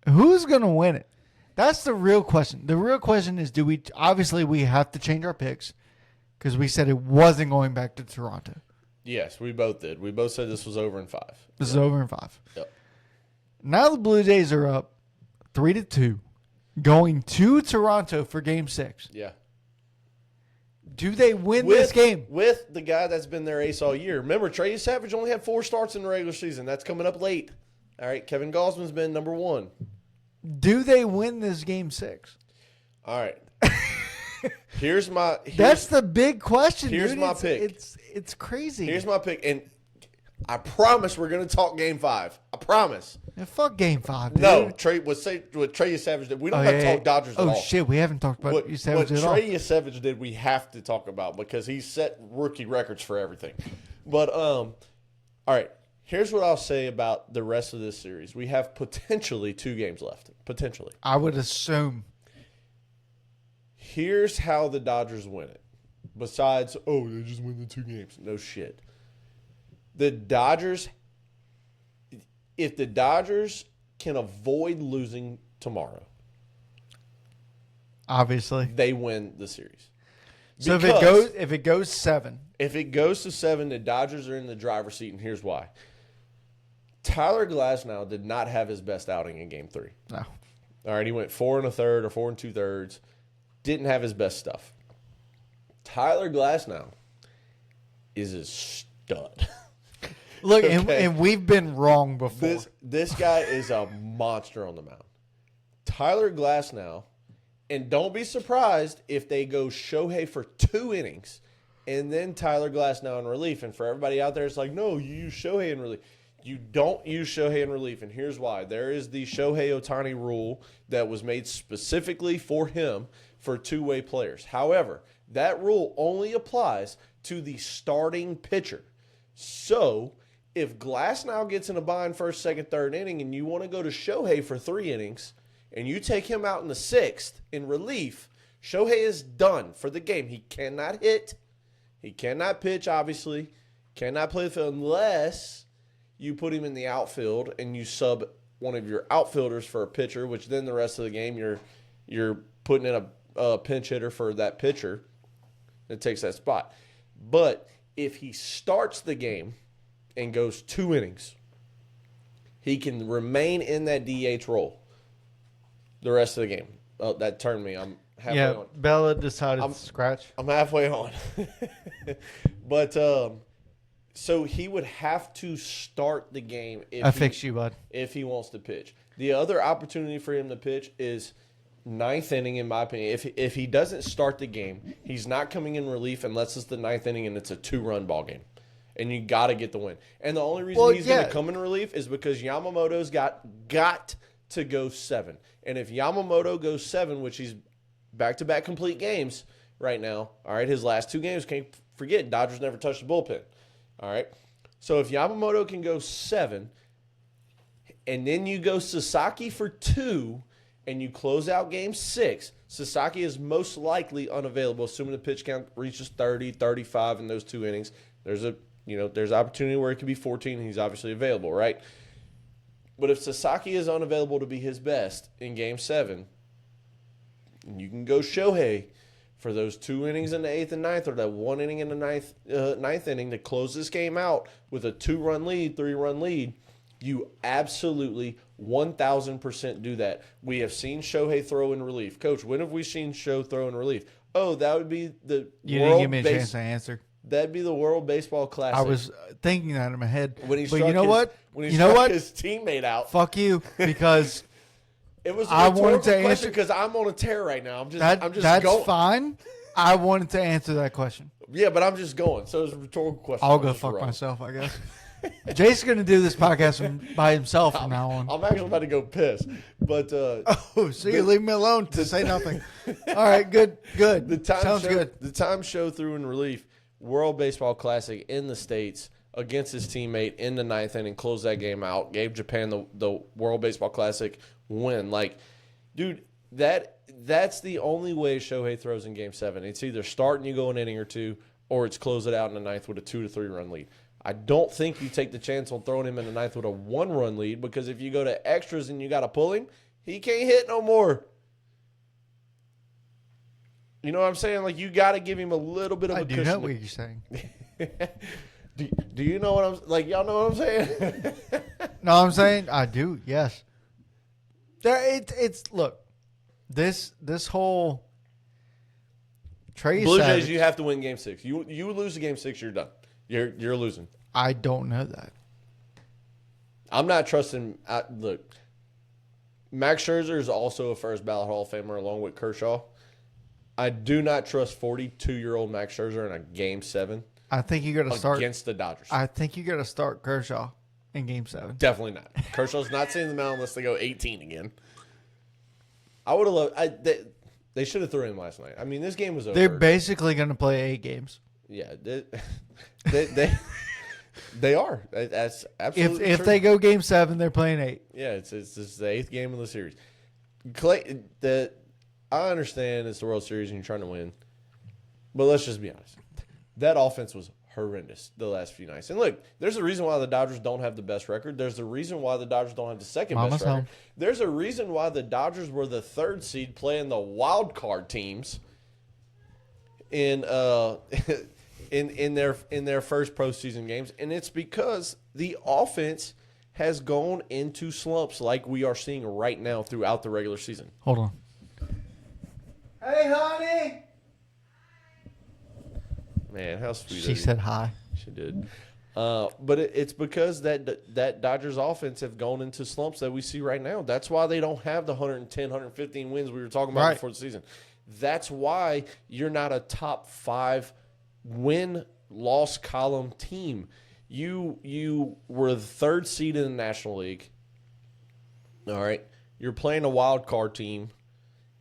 who's going to win it? That's the real question. The real question is, obviously we have to change our picks because we said it wasn't going back to Toronto. Yes, we both did. We both said this was over in 5. This is over in 5. Yep. Now the Blue Jays are up 3-2, going to Toronto for Game 6. Yeah. Do they win this game? With the guy that's been their ace all year. Remember, Trey Yesavage only had 4 starts in the regular season. That's coming up late. All right, Kevin Gausman's been number 1. Do they win this Game 6? All right. That's the big question. Here's dude. my pick. It's crazy. Here's my pick, and I promise we're going to talk Game 5. I promise. Yeah, fuck Game 5, dude. No, Trey. What Trey Yesavage did? We don't have to talk Dodgers at all. Oh shit, we haven't talked about Yesavage at all. What Trey Yesavage did, we have to talk about because he set rookie records for everything. But all right. Here's what I'll say about the rest of this series. We have potentially 2 games left. Potentially. I would assume. Here's how the Dodgers win it. Besides, they just win the 2 games. No shit. The Dodgers, if the Dodgers can avoid losing tomorrow, obviously, they win the series. So if it goes 7. If it goes to 7, the Dodgers are in the driver's seat, and here's why. Tyler Glasnow did not have his best outing in Game 3. No. All right, he went 4 1/3 or 4 2/3. Didn't have his best stuff. Tyler Glasnow is a stud. Look, Okay. and we've been wrong before. This guy is a monster on the mound. Tyler Glasnow, and don't be surprised if they go Shohei for 2 innings and then Tyler Glasnow in relief. And for everybody out there, it's like, no, you use Shohei in relief. You don't use Shohei in relief, and here's why. There is the Shohei Ohtani rule that was made specifically for him for 2-way players. However, that rule only applies to the starting pitcher. So if Glasnow gets in a bind first, second, third inning, and you want to go to Shohei for 3 innings, and you take him out in the 6th in relief, Shohei is done for the game. He cannot hit. He cannot pitch, obviously. Cannot play the field unless you put him in the outfield and you sub one of your outfielders for a pitcher, which then the rest of the game you're putting in a pinch hitter for that pitcher that takes that spot. But if he starts the game and goes 2 innings, he can remain in that DH role the rest of the game. Oh, that turned me. I'm halfway on. Bella decided to scratch. I'm halfway on. But so he would have to start the game fixed you, bud. If he wants to pitch. The other opportunity for him to pitch is 9th inning, in my opinion. If he doesn't start the game, he's not coming in relief unless it's the 9th inning and it's a 2-run ball game. And you got to get the win. And the only reason he's going to come in relief is because Yamamoto's got to go 7. And if Yamamoto goes 7, which he's back-to-back complete games right now, all right, his last 2 games, can't forget, Dodgers never touched the bullpen. All right. So if Yamamoto can go 7, and then you go Sasaki for 2, and you close out Game 6, Sasaki is most likely unavailable, assuming the pitch count reaches 30, 35 in those 2 innings. There's opportunity where it could be 14, and he's obviously available, right? But if Sasaki is unavailable to be his best in Game 7, and you can go Shohei for those 2 innings in the 8th and 9th, or that 1 inning in the 9th inning to close this game out with a 2-run lead, 3-run lead, you absolutely 1,000% do that. We have seen Shohei throw in relief. Coach, when have we seen Shohei throw in relief? Oh, that would be the You didn't give me a chance to answer. That'd be the World Baseball Classic. I was thinking that in my head. When he but you know what? When he struck his teammate out. Fuck you, because it was a rhetorical question because I'm on a tear right now. I'm just going. That's fine. I wanted to answer that question. Yeah, but I'm just going. So it's a rhetorical question. I'll go fuck myself, I guess. Jay's going to do this podcast by himself from now on. I'm actually about to go piss. But so you leave me alone to say nothing. All right, good. Sounds good. The time show threw in relief. World Baseball Classic in the States against his teammate in the 9th inning, closed that game out, gave Japan the World Baseball Classic win. Like, dude, that's the only way Shohei throws in Game 7. It's either start and you go an inning or 2, or it's close it out in the 9th with a 2 to 3 run lead. I don't think you take the chance on throwing him in the 9th with a 1-run lead, because if you go to extras and you got to pull him, he can't hit no more. You know what I'm saying? Like, you got to give him a little bit of a cushion. I do know what you're saying. do you know what I'm like? Y'all know what I'm saying? No, I'm saying I do. Yes. It's look. This whole Trey Blue Savage, Jays, you have to win Game 6. You lose the Game 6, you're done. You're losing. I don't know that. I'm not trusting. Look, Max Scherzer is also a first ballot Hall of Famer along with Kershaw. I do not trust 42-year-old Max Scherzer in a Game 7. I think you got to start against the Dodgers. I think you got to start Kershaw. in Game 7. Definitely not. Kershaw's not seeing the mound unless they go 18 again. I would have loved. They should have thrown him last night. I mean, this game was over. They're basically going to play 8 games. Yeah, they are. That's absolutely If true. they go Game 7, they're playing 8. Yeah, it's the 8th game of the series. Clay, I understand it's the World Series and you're trying to win, but let's just be honest. That offense was horrendous the last few nights. And look, there's a reason why the Dodgers don't have the best record. There's a reason why the Dodgers don't have the second best record. There's a reason why the Dodgers were the 3rd seed playing the wild card teams in their first postseason games, and it's because the offense has gone into slumps like we are seeing right now throughout the regular season. Hold on. Hey, honey. Man, how sweet. She said hi. She did. But it's because that Dodgers offense have gone into slumps that we see right now. That's why they don't have the 110, 115 wins we were talking about before the season. That's why you're not a top 5 win-loss column team. You were the 3rd seed in the National League. All right. You're playing a wild card team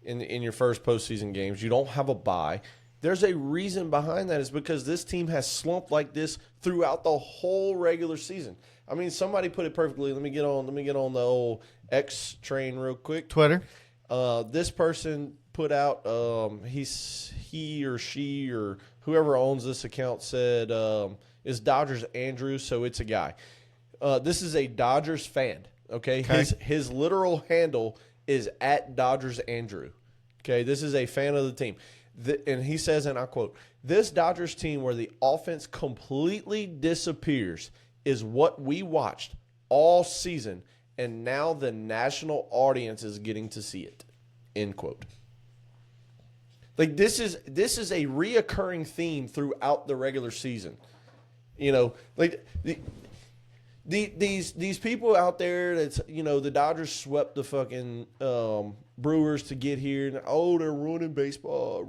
in your first postseason games. You don't have a bye. There's a reason behind that. It's because this team has slumped like this throughout the whole regular season. I mean, somebody put it perfectly. Let me get on the old X train real quick. Twitter. This person put out he or she or whoever owns this account said is Dodgers Andrew, so it's a guy. This is a Dodgers fan. Okay? His literal handle is at Dodgers Andrew. Okay, this is a fan of the team. And he says, and I quote, "This Dodgers team where the offense completely disappears is what we watched all season, and now the national audience is getting to see it." End quote. Like this is a reoccurring theme throughout the regular season. You know, like these people out there that's, you know, the Dodgers swept the fucking Brewers to get here, and they're ruining baseball.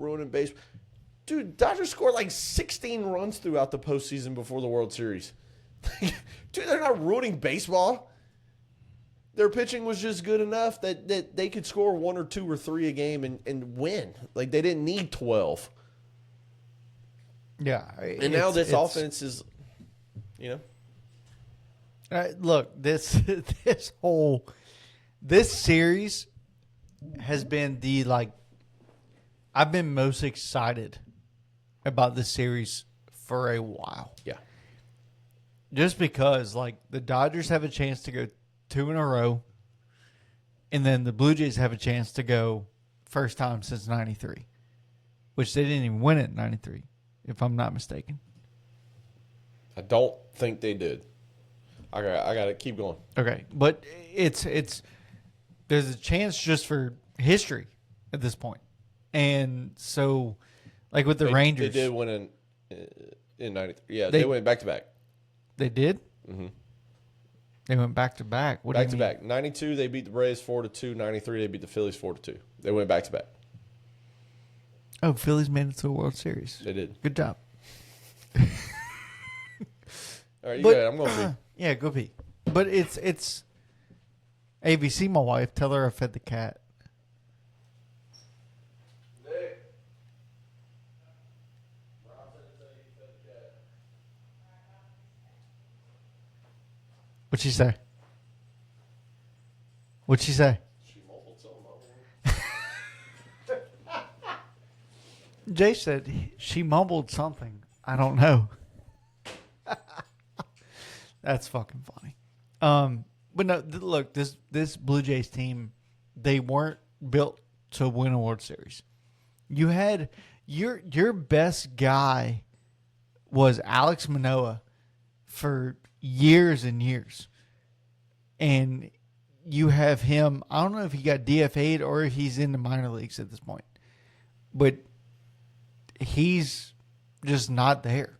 Dude, Dodgers scored like 16 runs throughout the postseason before the World Series. Dude, they're not ruining baseball. Their pitching was just good enough that they could score 1 or 2 or 3 a game and win. Like, they didn't need 12. Yeah. And now this offense is, you know. Look, this series has been I've been most excited about this series for a while. Yeah. Just because, the Dodgers have a chance to go 2 in a row, and then the Blue Jays have a chance to go first time since 93, which they didn't even win it in 93, if I'm not mistaken. I don't think they did. I got to keep going. Okay, but it's there's a chance just for history at this point. And so, with the Rangers. They did win in 93. Yeah, they went back-to-back. They did? Mm-hmm. They went back-to-back. What do you mean? Back-to-back. 92, they beat the Braves 4-2. 93, they beat the Phillies 4-2. They went back-to-back. Oh, Phillies made it to the World Series. They did. Good job. All right, you got it. I'm going to pee. Yeah, go pee. But it's ABC, my wife. Tell her I fed the cat. Nick. What'd she say? What'd she say? She mumbled something. Jay said she mumbled something. I don't know. That's fucking funny. But no, look, this Blue Jays team, they weren't built to win a World Series. You had your best guy was Alex Manoah for years and years. And you have him, I don't know if he got DFA'd or if he's in the minor leagues at this point. But he's just not there.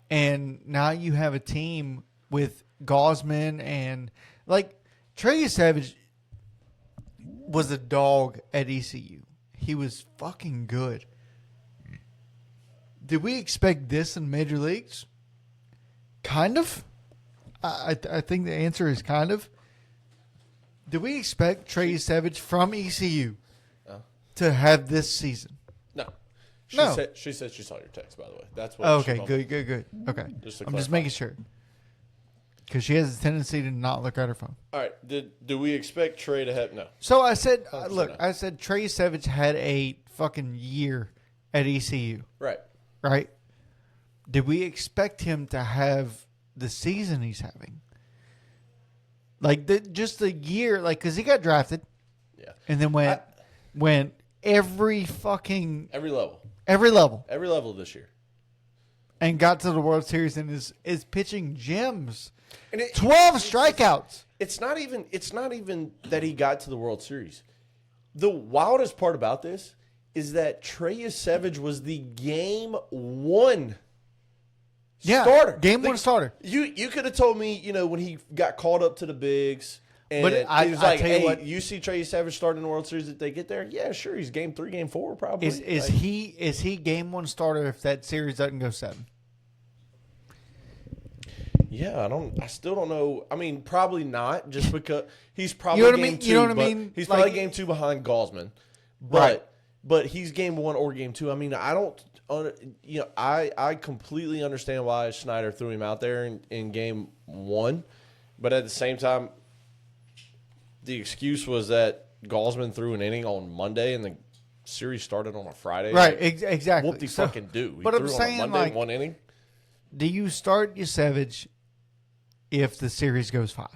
And now you have a team with Gosman and Trey Yesavage was a dog at ECU. He was fucking good. Did we expect this in major leagues? Kind of. I think the answer is kind of. Do we expect Trey Yesavage from ECU to have this season? No. No. She said she saw your text, by the way. That's what Oh, she okay, told me. good. Okay. Just to I'm just clarify. making sure. Because she has a tendency to not look at her phone. All right. Do we expect Trey to have – no. So I said, 100% look, no. I said Trey Yesavage had a fucking year at ECU, Right. right? Did we expect him to have the season he's having? Like, just the year, like, because he got drafted. Yeah. And then went every fucking – Every level. every level. Every level this year. And got to the World Series and is pitching gems. And 12 strikeouts. It's not even that he got to the World Series. The wildest part about this is that Trey Yesavage was the game one starter. Game one starter. You could have told me, when he got called up to the bigs, and But he was like, tell you "Hey, what- you see Trey Yesavage starting in the World Series if they get there? Yeah, sure. He's game 3, game 4, probably. Is he game one starter if that series doesn't go 7? Yeah, I still don't know. I mean, probably not, just because he's probably You know what I game mean? 2. You know what I but mean? He's probably Like- game 2 behind Gaussman, Right. but he's game 1 or game 2. I mean, I don't. I completely understand why Schneider threw him out there in game 1, but at the same time, the excuse was that Gaussman threw an inning on Monday and the series started on a Friday. Right, Like, exactly. What the So- fucking do? He but I'm threw saying, on a Monday like- 1 inning. Do you start Yesavage if the series goes 5?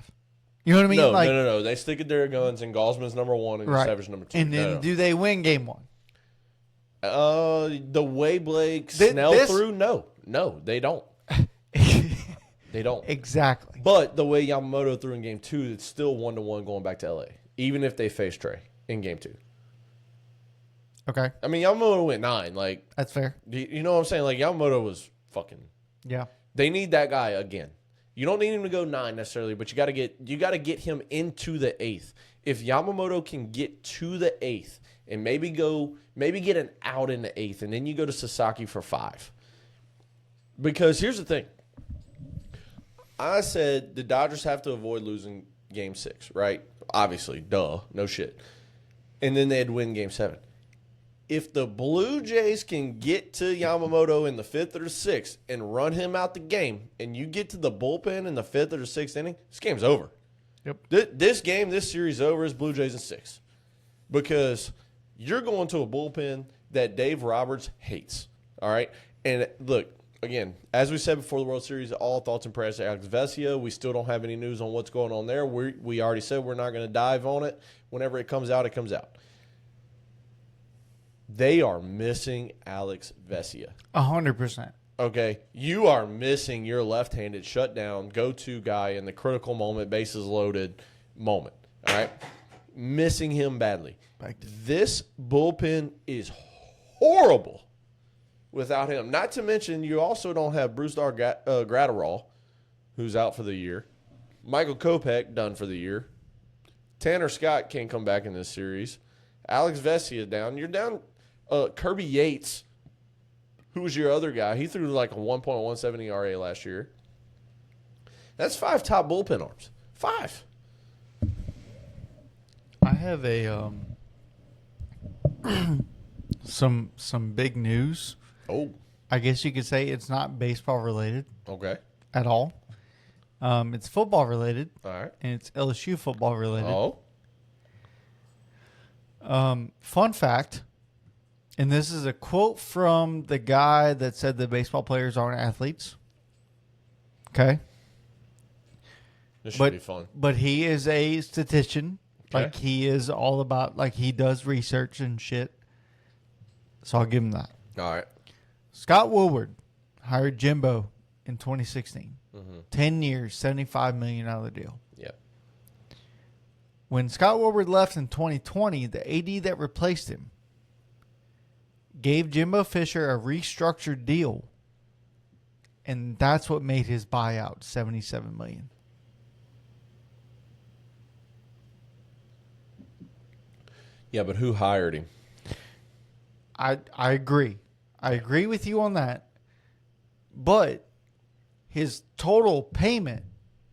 You know what I mean? No. They stick it to their guns, and Gaussman's number 1 and Right. Yesavage number 2. And then No. do they win game 1? The way Blake This- Snell threw, no, they don't. They don't. Exactly. But the way Yamamoto threw in game 2, it's still 1-1 going back to LA, even if they face Trey in game 2. Okay, I mean, Yamamoto went 9. Like, that's fair. you know what I'm saying? Like, Yamamoto was fucking. Yeah. They need that guy again. You don't need him to go 9 necessarily, but you got to get him into the 8th. If Yamamoto can get to the 8th and maybe get an out in the 8th, and then you go to Sasaki for 5. Because here's the thing. I said the Dodgers have to avoid losing game 6, right? Obviously, duh, no shit. And then they'd win game 7. If the Blue Jays can get to Yamamoto in the 5th or the 6th and run him out the game, and you get to the bullpen in the 5th or the 6th inning, this game's over. Yep. This series over is Blue Jays in 6. Because you're going to a bullpen that Dave Roberts hates. All right? And look, again, as we said before the World Series, all thoughts and prayers to Alex Vesia. We still don't have any news on what's going on there. We already said we're not going to dive on it. Whenever it comes out, it comes out. They are missing Alex Vesia. 100%. Okay, you are missing your left-handed shutdown go-to guy in the critical moment, bases loaded moment. All right, missing him badly. This bullpen is horrible without him. Not to mention, you also don't have Bruce Gratterall, who's out for the year. Michael Kopech done for the year. Tanner Scott can't come back in this series. Alex Vesia down. You're down. Kirby Yates, who was your other guy, he threw like a 1.17 ERA last year. That's 5 top bullpen arms. 5. I have a some big news. Oh, I guess you could say it's not baseball related okay. at all. It's football related, All right. and it's LSU football related. Oh, Fun fact, and this is a quote from the guy that said that baseball players aren't athletes. Okay. this should be fun. But he is a statistician. Okay. Like, he is all about, like, he does research and shit. So I'll give him that. All right. Scott Woodward hired Jimbo in 2016. Mm-hmm. 10 years, $75 million deal. Yeah. When Scott Woodward left in 2020, the AD that replaced him gave Jimbo Fisher a restructured deal, and that's what made his buyout $77 million. Yeah, but who hired him? I agree. I agree with you on that. But his total payment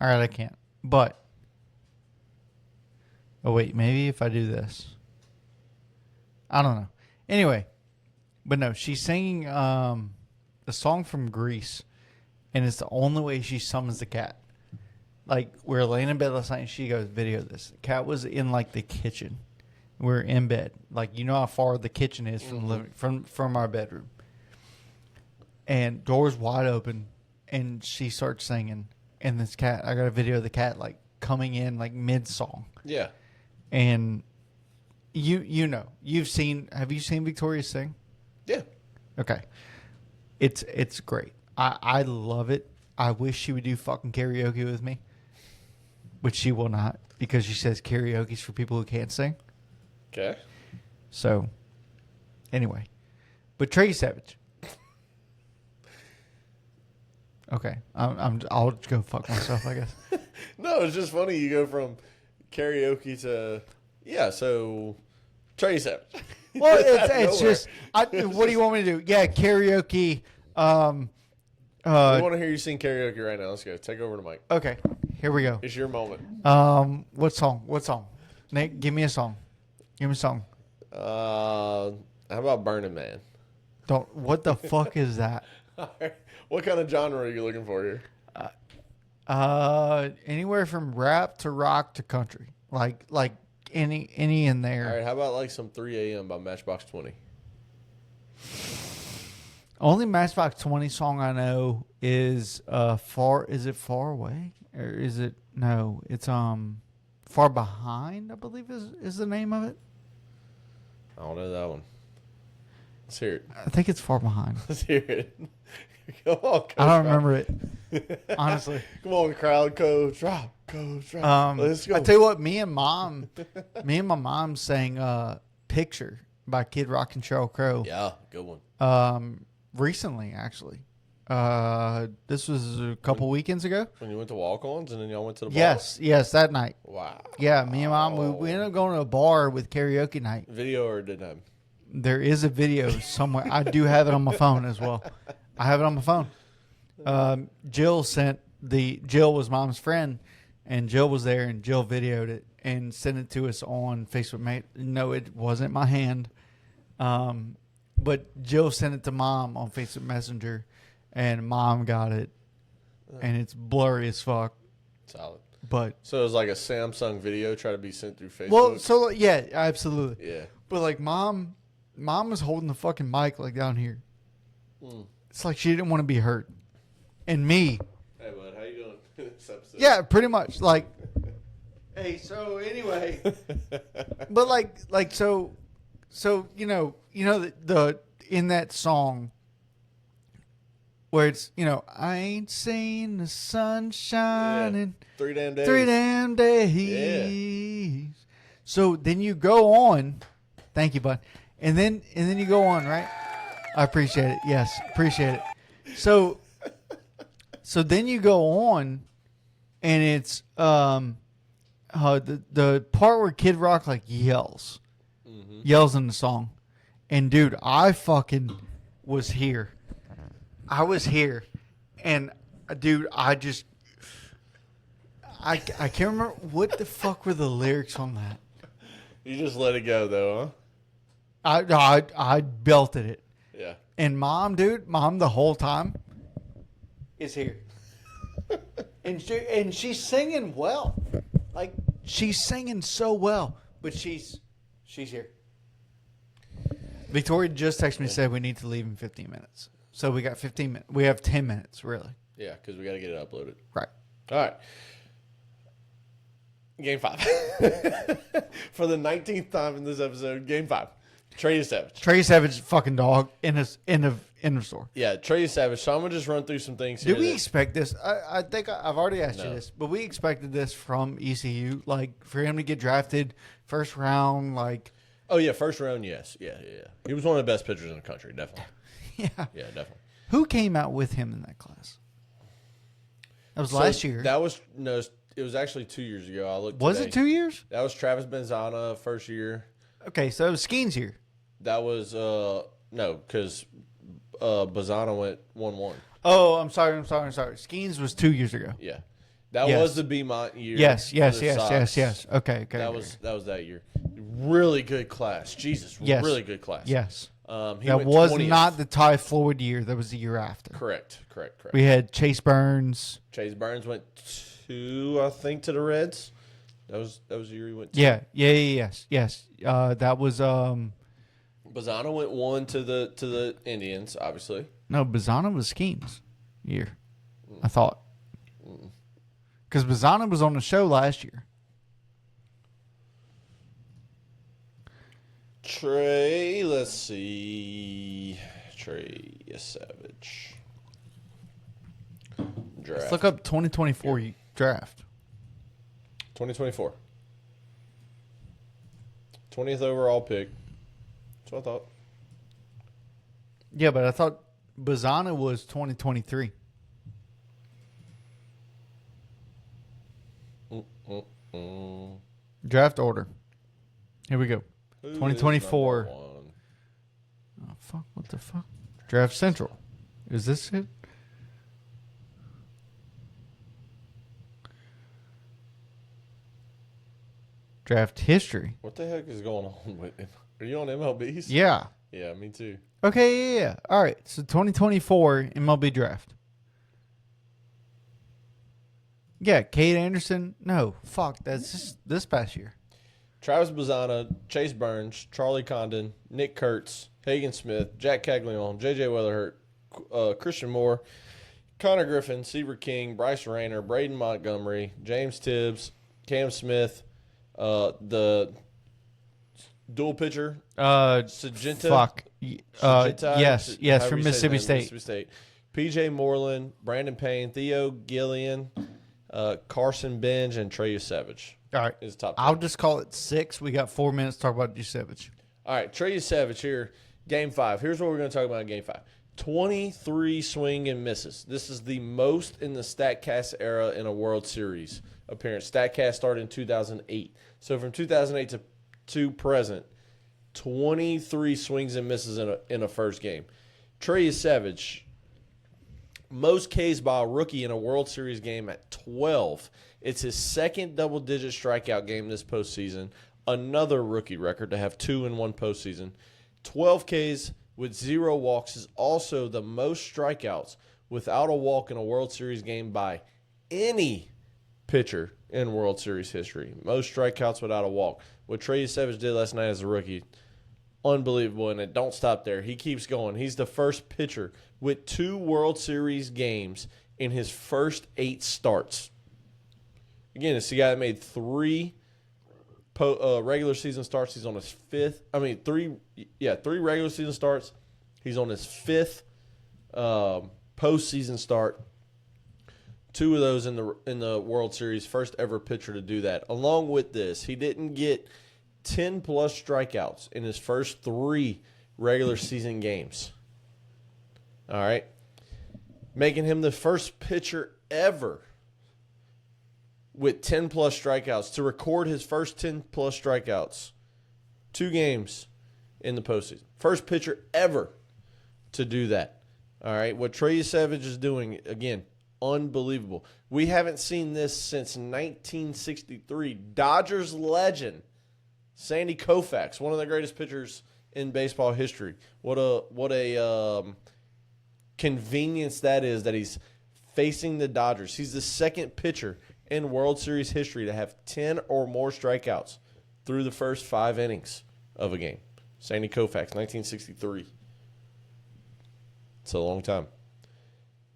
All right, I can't. But oh wait, maybe if I do this, I don't know. Anyway, but no, she's singing a song from Greece, and it's the only way she summons the cat. Like, we were laying in bed last night, and she goes, "Video this." The cat was in like the kitchen. We're in bed, like, you know how far the kitchen is from the living, from our bedroom, and doors wide open, and she starts singing, and this cat, I got a video of the cat like coming in like mid song. Yeah. And you know, have you seen Victoria sing? Yeah. Okay. It's great. I love it. I wish she would do fucking karaoke with me. But she will not, because she says karaoke's for people who can't sing. Okay. So anyway. But Trey Yesavage. Okay. I'll just go fuck myself, I guess. No, it's just funny. You go from karaoke to so Trey Yesavage. Well, it's just what do you want me to do? Yeah, karaoke. We want to hear you sing karaoke right now. Let's go. Take over the mic. Okay, here we go. It's your moment. What song? What song? Nate, give me a song. Give me a song. How about Burning Man? Don't. What the fuck is that? What kind of genre are you looking for here? Anywhere from rap to rock to country. Like any in there. All right, how about like some 3 a.m. by Matchbox 20? Only Matchbox 20 song I know is far. Is it Far Away, or is it no? It's Far Behind, I believe is the name of it. I don't know that one. Let's hear it. I think it's Far Behind. Let's hear it. Come on, Coach I don't Rob. remember it, honestly. Come on, crowd, Coach Rob. Coach Rob. Let's go. I tell you what, me and my mom sang "Picture" by Kid Rock and Sheryl Crow. Yeah, good one. Recently, actually. This was a couple weekends ago. When you went to walk-ons and then y'all went to the bar? Yes, that night. Wow. Yeah, me and mom, we ended up going to a bar with karaoke night. Video or didn't have? There is a video somewhere. I do have it on my phone as well. I have it on my phone. Jill was mom's friend, and Jill was there, and Jill videoed it and sent it to us on Facebook. No, it wasn't my hand. But Jill sent it to mom on Facebook Messenger, and mom got it, and it's blurry as fuck. Solid. But so it was like a Samsung video try to be sent through Facebook? Well, so yeah, absolutely. Yeah. But like mom was holding the fucking mic like down here. It's like she didn't want to be hurt. And me. Hey, bud, how you doing this episode? Yeah, pretty much. Like, hey, so anyway. But like so you know the in that song where it's, I ain't seen the sun shining 3 damn days. 3 damn days. Yeah. So then you go on. Thank you, bud. And then you go on, right? I appreciate it. Yes, appreciate it. So then you go on, and it's the part where Kid Rock like yells in the song, and dude, I fucking was here. I was here, and dude, I can't remember what the fuck were the lyrics on that. You just let it go though, I belted it. huh? Yeah. And mom the whole time is here. and she's singing well. Like, she's singing so well, but she's here. Victoria just texted me and said we need to leave in 15 minutes. So we got 15 minutes. We have 10 minutes, really. Yeah, because we got to get it uploaded. Right. All right. Game 5. For the 19th time in this episode, Game 5. Trey Yesavage. Trey Yesavage, fucking dog, in the store. Yeah, Trey Yesavage. So I'm going to just run through some things here. Did we expect this? I think I've already asked you this, but we expected this from ECU, like for him to get drafted first round, like. Oh, yeah, first round, yes. Yeah. He was one of the best pitchers in the country, definitely. Yeah. Yeah, definitely. Who came out with him in that class? That was last year. It was actually 2 years ago. I looked. Was today. it 2 years? That was Travis Benzana first year. Okay, so it was Skeen's year. That was no, because Benzana went 1-1. Oh, I'm sorry. Skeens was 2 years ago. Yeah, That Yes. was the Beamont year. Yes, for yes, the yes, yes, Sox. yes. Okay. That was that year. Really good class. Jesus, Yes. really good class. Yes. He That went was 20th. not the Ty Floyd year. That was the year after. Correct. We had Chase Burns. Chase Burns went 2, I think, to the Reds. That was the year he went 2. Yes. That was Bazzano went 1 to the Indians, obviously. no, Bazzana was Schemes year. I thought. Because Bazzana was on the show last year. Trey, let's see. Trey Yesavage. Draft. Let's look up 2024 draft. 2024. 20th overall pick. That's what I thought. Yeah, but I thought Bazzana was 2023. Draft order. Here we go. Who is 2024. number 1? Oh, fuck. What the fuck? Draft Central. Is this it? Draft history. What the heck is going on with him? Are you on MLBs? Yeah. Yeah, me too. Okay, yeah. All right. So 2024 MLB draft. Yeah, Cade Anderson. No, fuck. That's just this past year. Travis Bazzana, Chase Burns, Charlie Condon, Nick Kurtz, Hagen Smith, Jack Caglione, J.J. Weatherhurt, Christian Moore, Connor Griffin, Seaver King, Bryce Rayner, Braden Montgomery, James Tibbs, Cam Smith, the dual pitcher, Sagenta. Fuck. Sagenta, Yes, however from you say his Mississippi name, State. Mississippi State. P.J. Moreland, Brandon Payne, Theo Gillian, Carson Benj, and Trey Yesavage. All right. Is top 10. I'll just call it 6. We got 4 minutes to talk about Yesavage. All right, Trey Yesavage here, Game 5. Here's what we're going to talk about in Game 5. 23 swing and misses. This is the most in the StatCast era in a World Series appearance. StatCast started in 2008. So from 2008 to present, 23 swings and misses in a first game. Trey Yesavage, most Ks by a rookie in a World Series game at 12. It's his second double-digit strikeout game this postseason. Another rookie record to have 2 in one postseason. 12 Ks with 0 walks is also the most strikeouts without a walk in a World Series game by any pitcher in World Series history. Most strikeouts without a walk. What Trey Yesavage did last night as a rookie, unbelievable, and it don't stop there. He keeps going. He's the first pitcher with 2 World Series games in his first 8 starts. Again, it's the guy that made 3 regular season starts. He's on his 5th. I mean, 3 regular season starts. He's on his 5th postseason start. 2 of those in the World Series. First ever pitcher to do that. Along with this, he didn't get 10-plus strikeouts in his first 3 regular season games. All right. Making him the first pitcher ever with 10-plus strikeouts to record his first 10-plus strikeouts. 2 games in the postseason. First pitcher ever to do that. All right. What Trey Yesavage is doing, again, unbelievable. We haven't seen this since 1963. Dodgers legend Sandy Koufax, one of the greatest pitchers in baseball history. What a convenience that is that he's facing the Dodgers. He's the second pitcher in World Series history to have 10 or more strikeouts through the first 5 innings of a game. Sandy Koufax, 1963. It's a long time.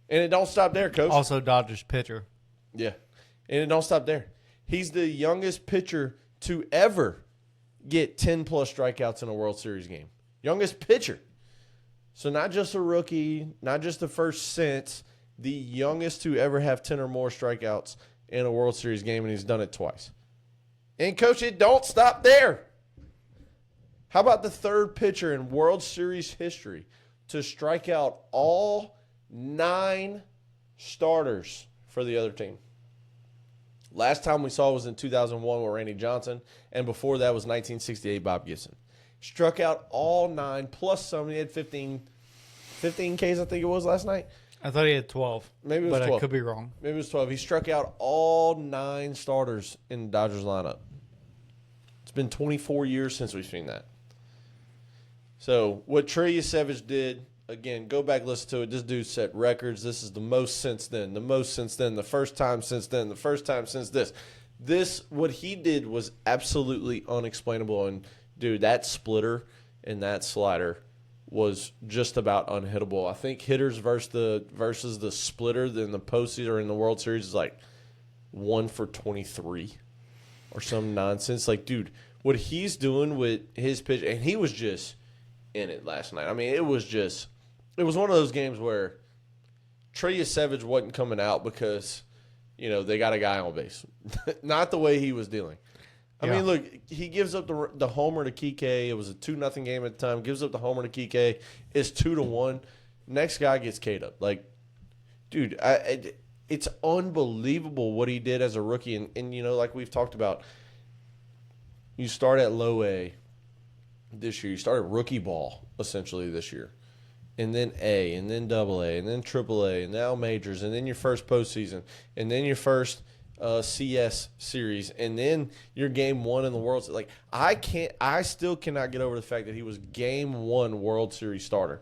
And it don't stop there, Coach. Also, Dodgers pitcher. Yeah. And it don't stop there. He's the youngest pitcher to ever get 10-plus strikeouts in a World Series game. Youngest pitcher. So not just a rookie, not just the first since, the youngest to ever have 10 or more strikeouts in a World Series game, and he's done it twice. And, Coach, it don't stop there. How about the third pitcher in World Series history to strike out all 9 starters for the other team? Last time we saw was in 2001 with Randy Johnson, and before that was 1968 Bob Gibson. Struck out all 9 plus some. He had 15 Ks, I think it was, last night. I thought he had 12. Maybe it was but 12. I could be wrong. Maybe it was 12. He struck out all 9 starters in the Dodgers lineup. It's been 24 years since we've seen that. So what Trey Yesavage did, again, go back, listen to it. This dude set records. This is the most since then, the most since then, the first time since then, the first time since this. What he did was absolutely unexplainable. And, dude, that splitter and that slider was just about unhittable. I think hitters versus the splitter in the postseason or in the World Series is like 1 for 23 or some nonsense. Like, dude, what he's doing with his pitch, and he was just in it last night. I mean, it was one of those games where Trey Yesavage wasn't coming out because, they got a guy on base. Not the way he was dealing. I mean, look, he gives up the homer to Kike. It was a 2-0 game at the time. Gives up the homer to Kike. It's 2-1. Next guy gets K'd up. Like, dude, it's unbelievable what he did as a rookie. And like we've talked about, you start at low A this year. You start at rookie ball, essentially, this year. And then A, and then double A, and then triple A, and now majors, and then your first postseason, and then your first CS series, and then your game 1 in the World Series. Like, I still cannot get over the fact that he was game 1 World Series starter.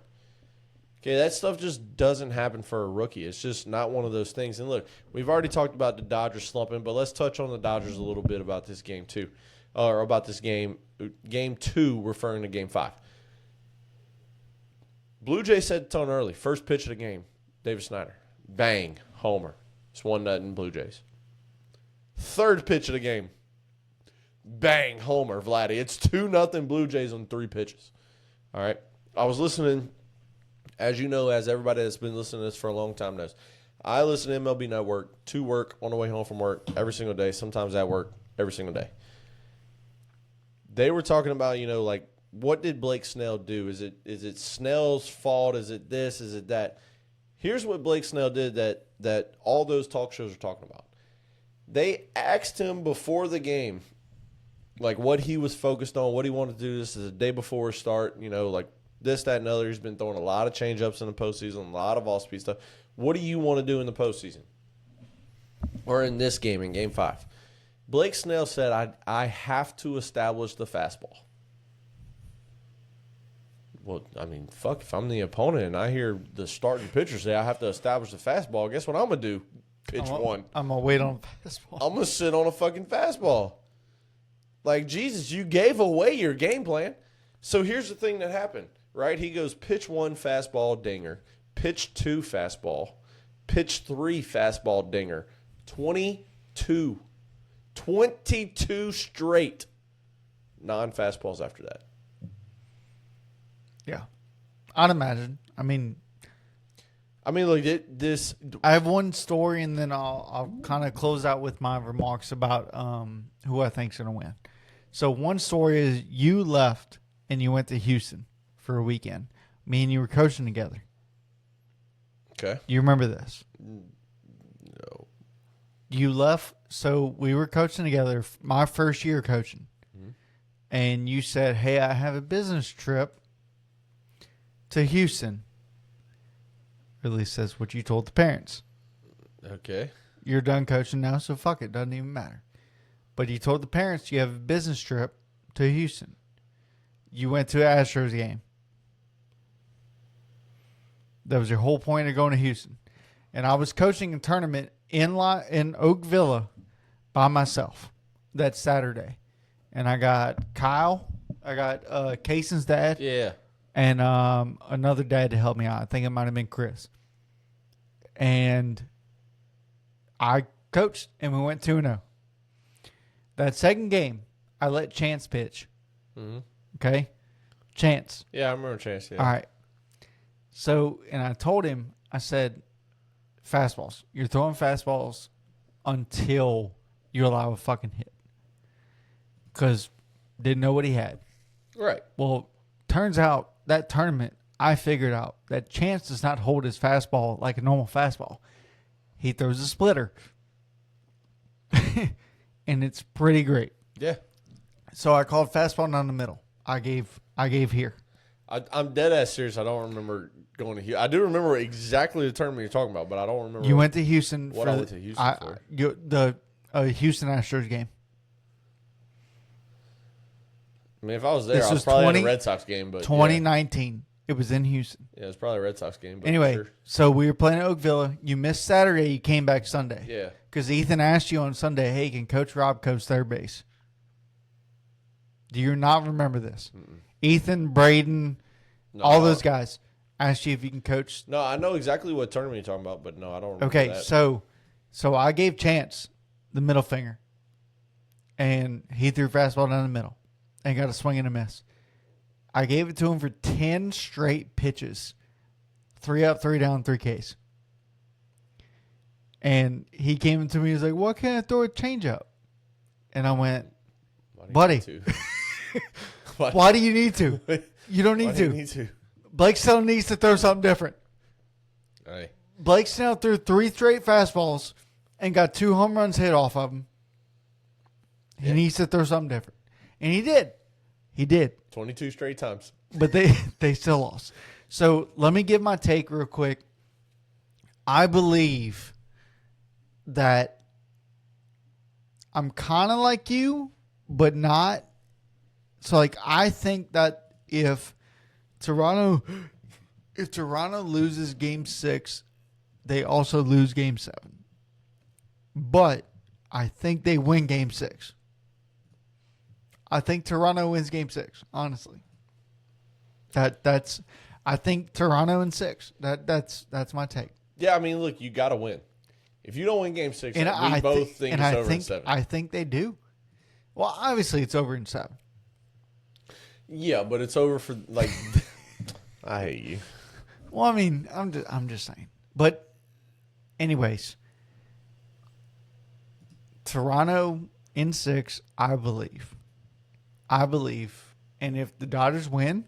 Okay, that stuff just doesn't happen for a rookie. It's just not one of those things. And look, we've already talked about the Dodgers slumping, but let's touch on the Dodgers a little bit about this game too, or about this game 2, referring to game 5. Blue Jays set the tone early. First pitch of the game, David Snyder. Bang, homer. It's 1-0 Blue Jays. Third pitch of the game, bang, homer, Vladdy. It's 2-0 Blue Jays on 3 pitches. All right. I was listening, as you know, as everybody that's been listening to this for a long time knows, I listen to MLB Network to work, on the way home from work, every single day, sometimes at work, every single day. They were talking about, like, what did Blake Snell do? Is it Snell's fault? Is it this? Is it that? Here's what Blake Snell did that all those talk shows are talking about. They asked him before the game, like, what he was focused on, what he wanted to do. This is the day before his start, like this, that, and other. He's been throwing a lot of change-ups in the postseason, a lot of off-speed stuff. What do you want to do in the postseason? Or in this game, in Game 5? Blake Snell said, I have to establish the fastball. Well, I mean, fuck, if I'm the opponent and I hear the starting pitcher say I have to establish the fastball, guess what I'm going to do? Pitch 1. I'm going to wait on fastball. I'm going to sit on a fucking fastball. Like, Jesus, you gave away your game plan. So here's the thing that happened, right? He goes pitch 1, fastball, dinger. Pitch 2, fastball. Pitch 3, fastball, dinger. 22 straight non-fastballs after that. Yeah. I'd imagine. I mean, look, this. I have one story, and then I'll kind of close out with my remarks about who I think's going to win. So one story is you left and you went to Houston for a weekend. Me and you were coaching together. Okay. You remember this? No. You left, so we were coaching together, my first year coaching. Mm-hmm. And you said, hey, I have a business trip to Houston. Or at least that's what you told the parents. Okay. You're done coaching now, so fuck it. Doesn't even matter. But you told the parents you have a business trip to Houston. You went to an Astros game. That was your whole point of going to Houston. And I was coaching a tournament in Oak Villa by myself that Saturday. And I got Kyle. I got Kaysen's dad. Yeah. And another dad to help me out. I think it might have been Chris. And I coached, and we went 2-0. That second game, I let Chance pitch. Mm-hmm. Okay? Chance. Yeah, I remember Chance. Yeah. All right. So, and I told him, I said, fastballs. You're throwing fastballs until you allow a fucking hit. Because didn't know what he had. Right. Well, turns out that tournament, I figured out that Chance does not hold his fastball like a normal fastball. He throws a splitter. And it's pretty great. Yeah. So I called fastball down the middle. I gave here. I'm dead ass serious. I don't remember going to Houston. I do remember exactly the tournament you're talking about, but I don't remember. You went to Houston what for I went to Houston for. the Houston Astros game. I mean, if I was there, This I was was probably at 20 a Red Sox game. But 2019. It was in Houston. yeah, it was probably a Red Sox game. But Anyway, sure. so we were playing at Oak Villa. You missed Saturday. You came back Sunday. Yeah. Because Ethan asked you on Sunday, hey, can Coach Rob coach third base? Do you not remember this? Ethan, Braden, No, all those guys asked you if you can coach. No, I know exactly what tournament you're talking about, but no, I don't remember Okay, that. so I gave Chance the middle finger, and he threw fastball down the middle and got a swing and a miss. I gave it to him for 10 straight pitches, 3 up, 3 down, 3 Ks. And he came to me, he was like, "Why can't I throw a changeup?" And I went, "Buddy, why do you need to? You don't need to. Blake Snell needs to throw something different." Hey. Blake Snell threw 3 straight fastballs and got 2 home runs hit off of him. He needs to throw something different. And he did. He did. 22 straight times. But they still lost. So let me give my take real quick. I believe that I'm kind of like you, but not. So, like, I think that if Toronto loses Game 6, they also lose Game 7. But I think they win Game 6. I think Toronto wins Game 6. Honestly, I think Toronto in 6. That's my take. Yeah, I mean, look, you got to win. If you don't win Game 6, And we both think it's over in 7. I think they do. Well, obviously it's over in 7. Yeah, but it's over for like. I hate you. Well, I mean, I'm just saying. But, anyways, Toronto in 6, I believe. And if the Dodgers win,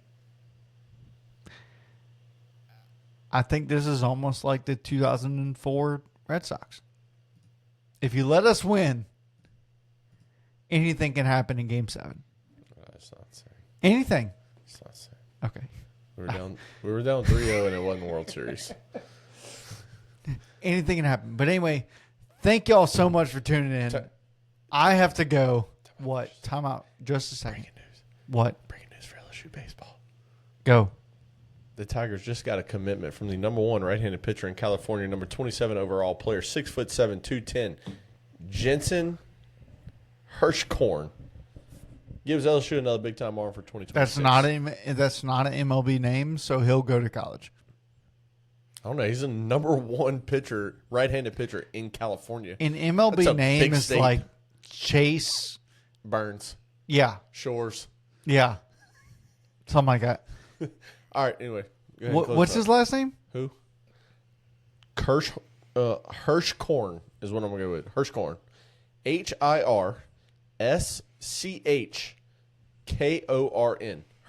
I think this is almost like the 2004 Red Sox. If you let us win, anything can happen in Game 7. That's not saying. Anything. It's not saying. Okay. We were down 3-0 and it wasn't the World Series. Anything can happen. But anyway, thank y'all so much for tuning in. I have to go. What? Time out. Just a second. Breaking news. What? Breaking news for LSU baseball. Go. The Tigers just got a commitment from the number 1 right-handed pitcher in California, number 27 overall player, 6'7", 210, Jensen Hirschkorn. Gives LSU another big-time arm for 2026. That's not an MLB name, so he'll go to college. I don't know. He's a number 1 pitcher, right-handed pitcher in California. An That's MLB a name big is state. like Chase. Burns. Yeah. Shores. Yeah. Something like that. All right, anyway. Go ahead and close What's it up. his last name? Who? Hirschkorn is what I'm going to go with. Hirschkorn. Hirschkorn.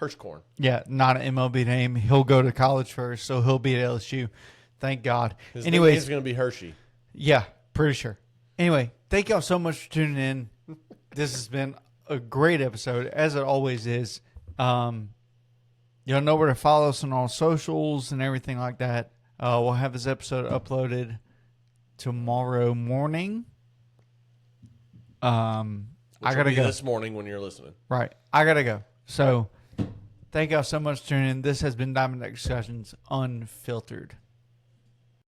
Hirschkorn. Yeah, not an MLB name. He'll go to college first, so he'll be at LSU. Thank God. His Anyways, name is going to be Hershey. yeah, pretty sure. Anyway, thank y'all so much for tuning in. This has been a great episode, as it always is. Y'all know where to follow us on all socials and everything like that. We'll have this episode uploaded tomorrow morning. I gotta go this morning when you're listening. Right, I gotta go. So, thank y'all so much for tuning in. This has been Diamond Discussions Unfiltered.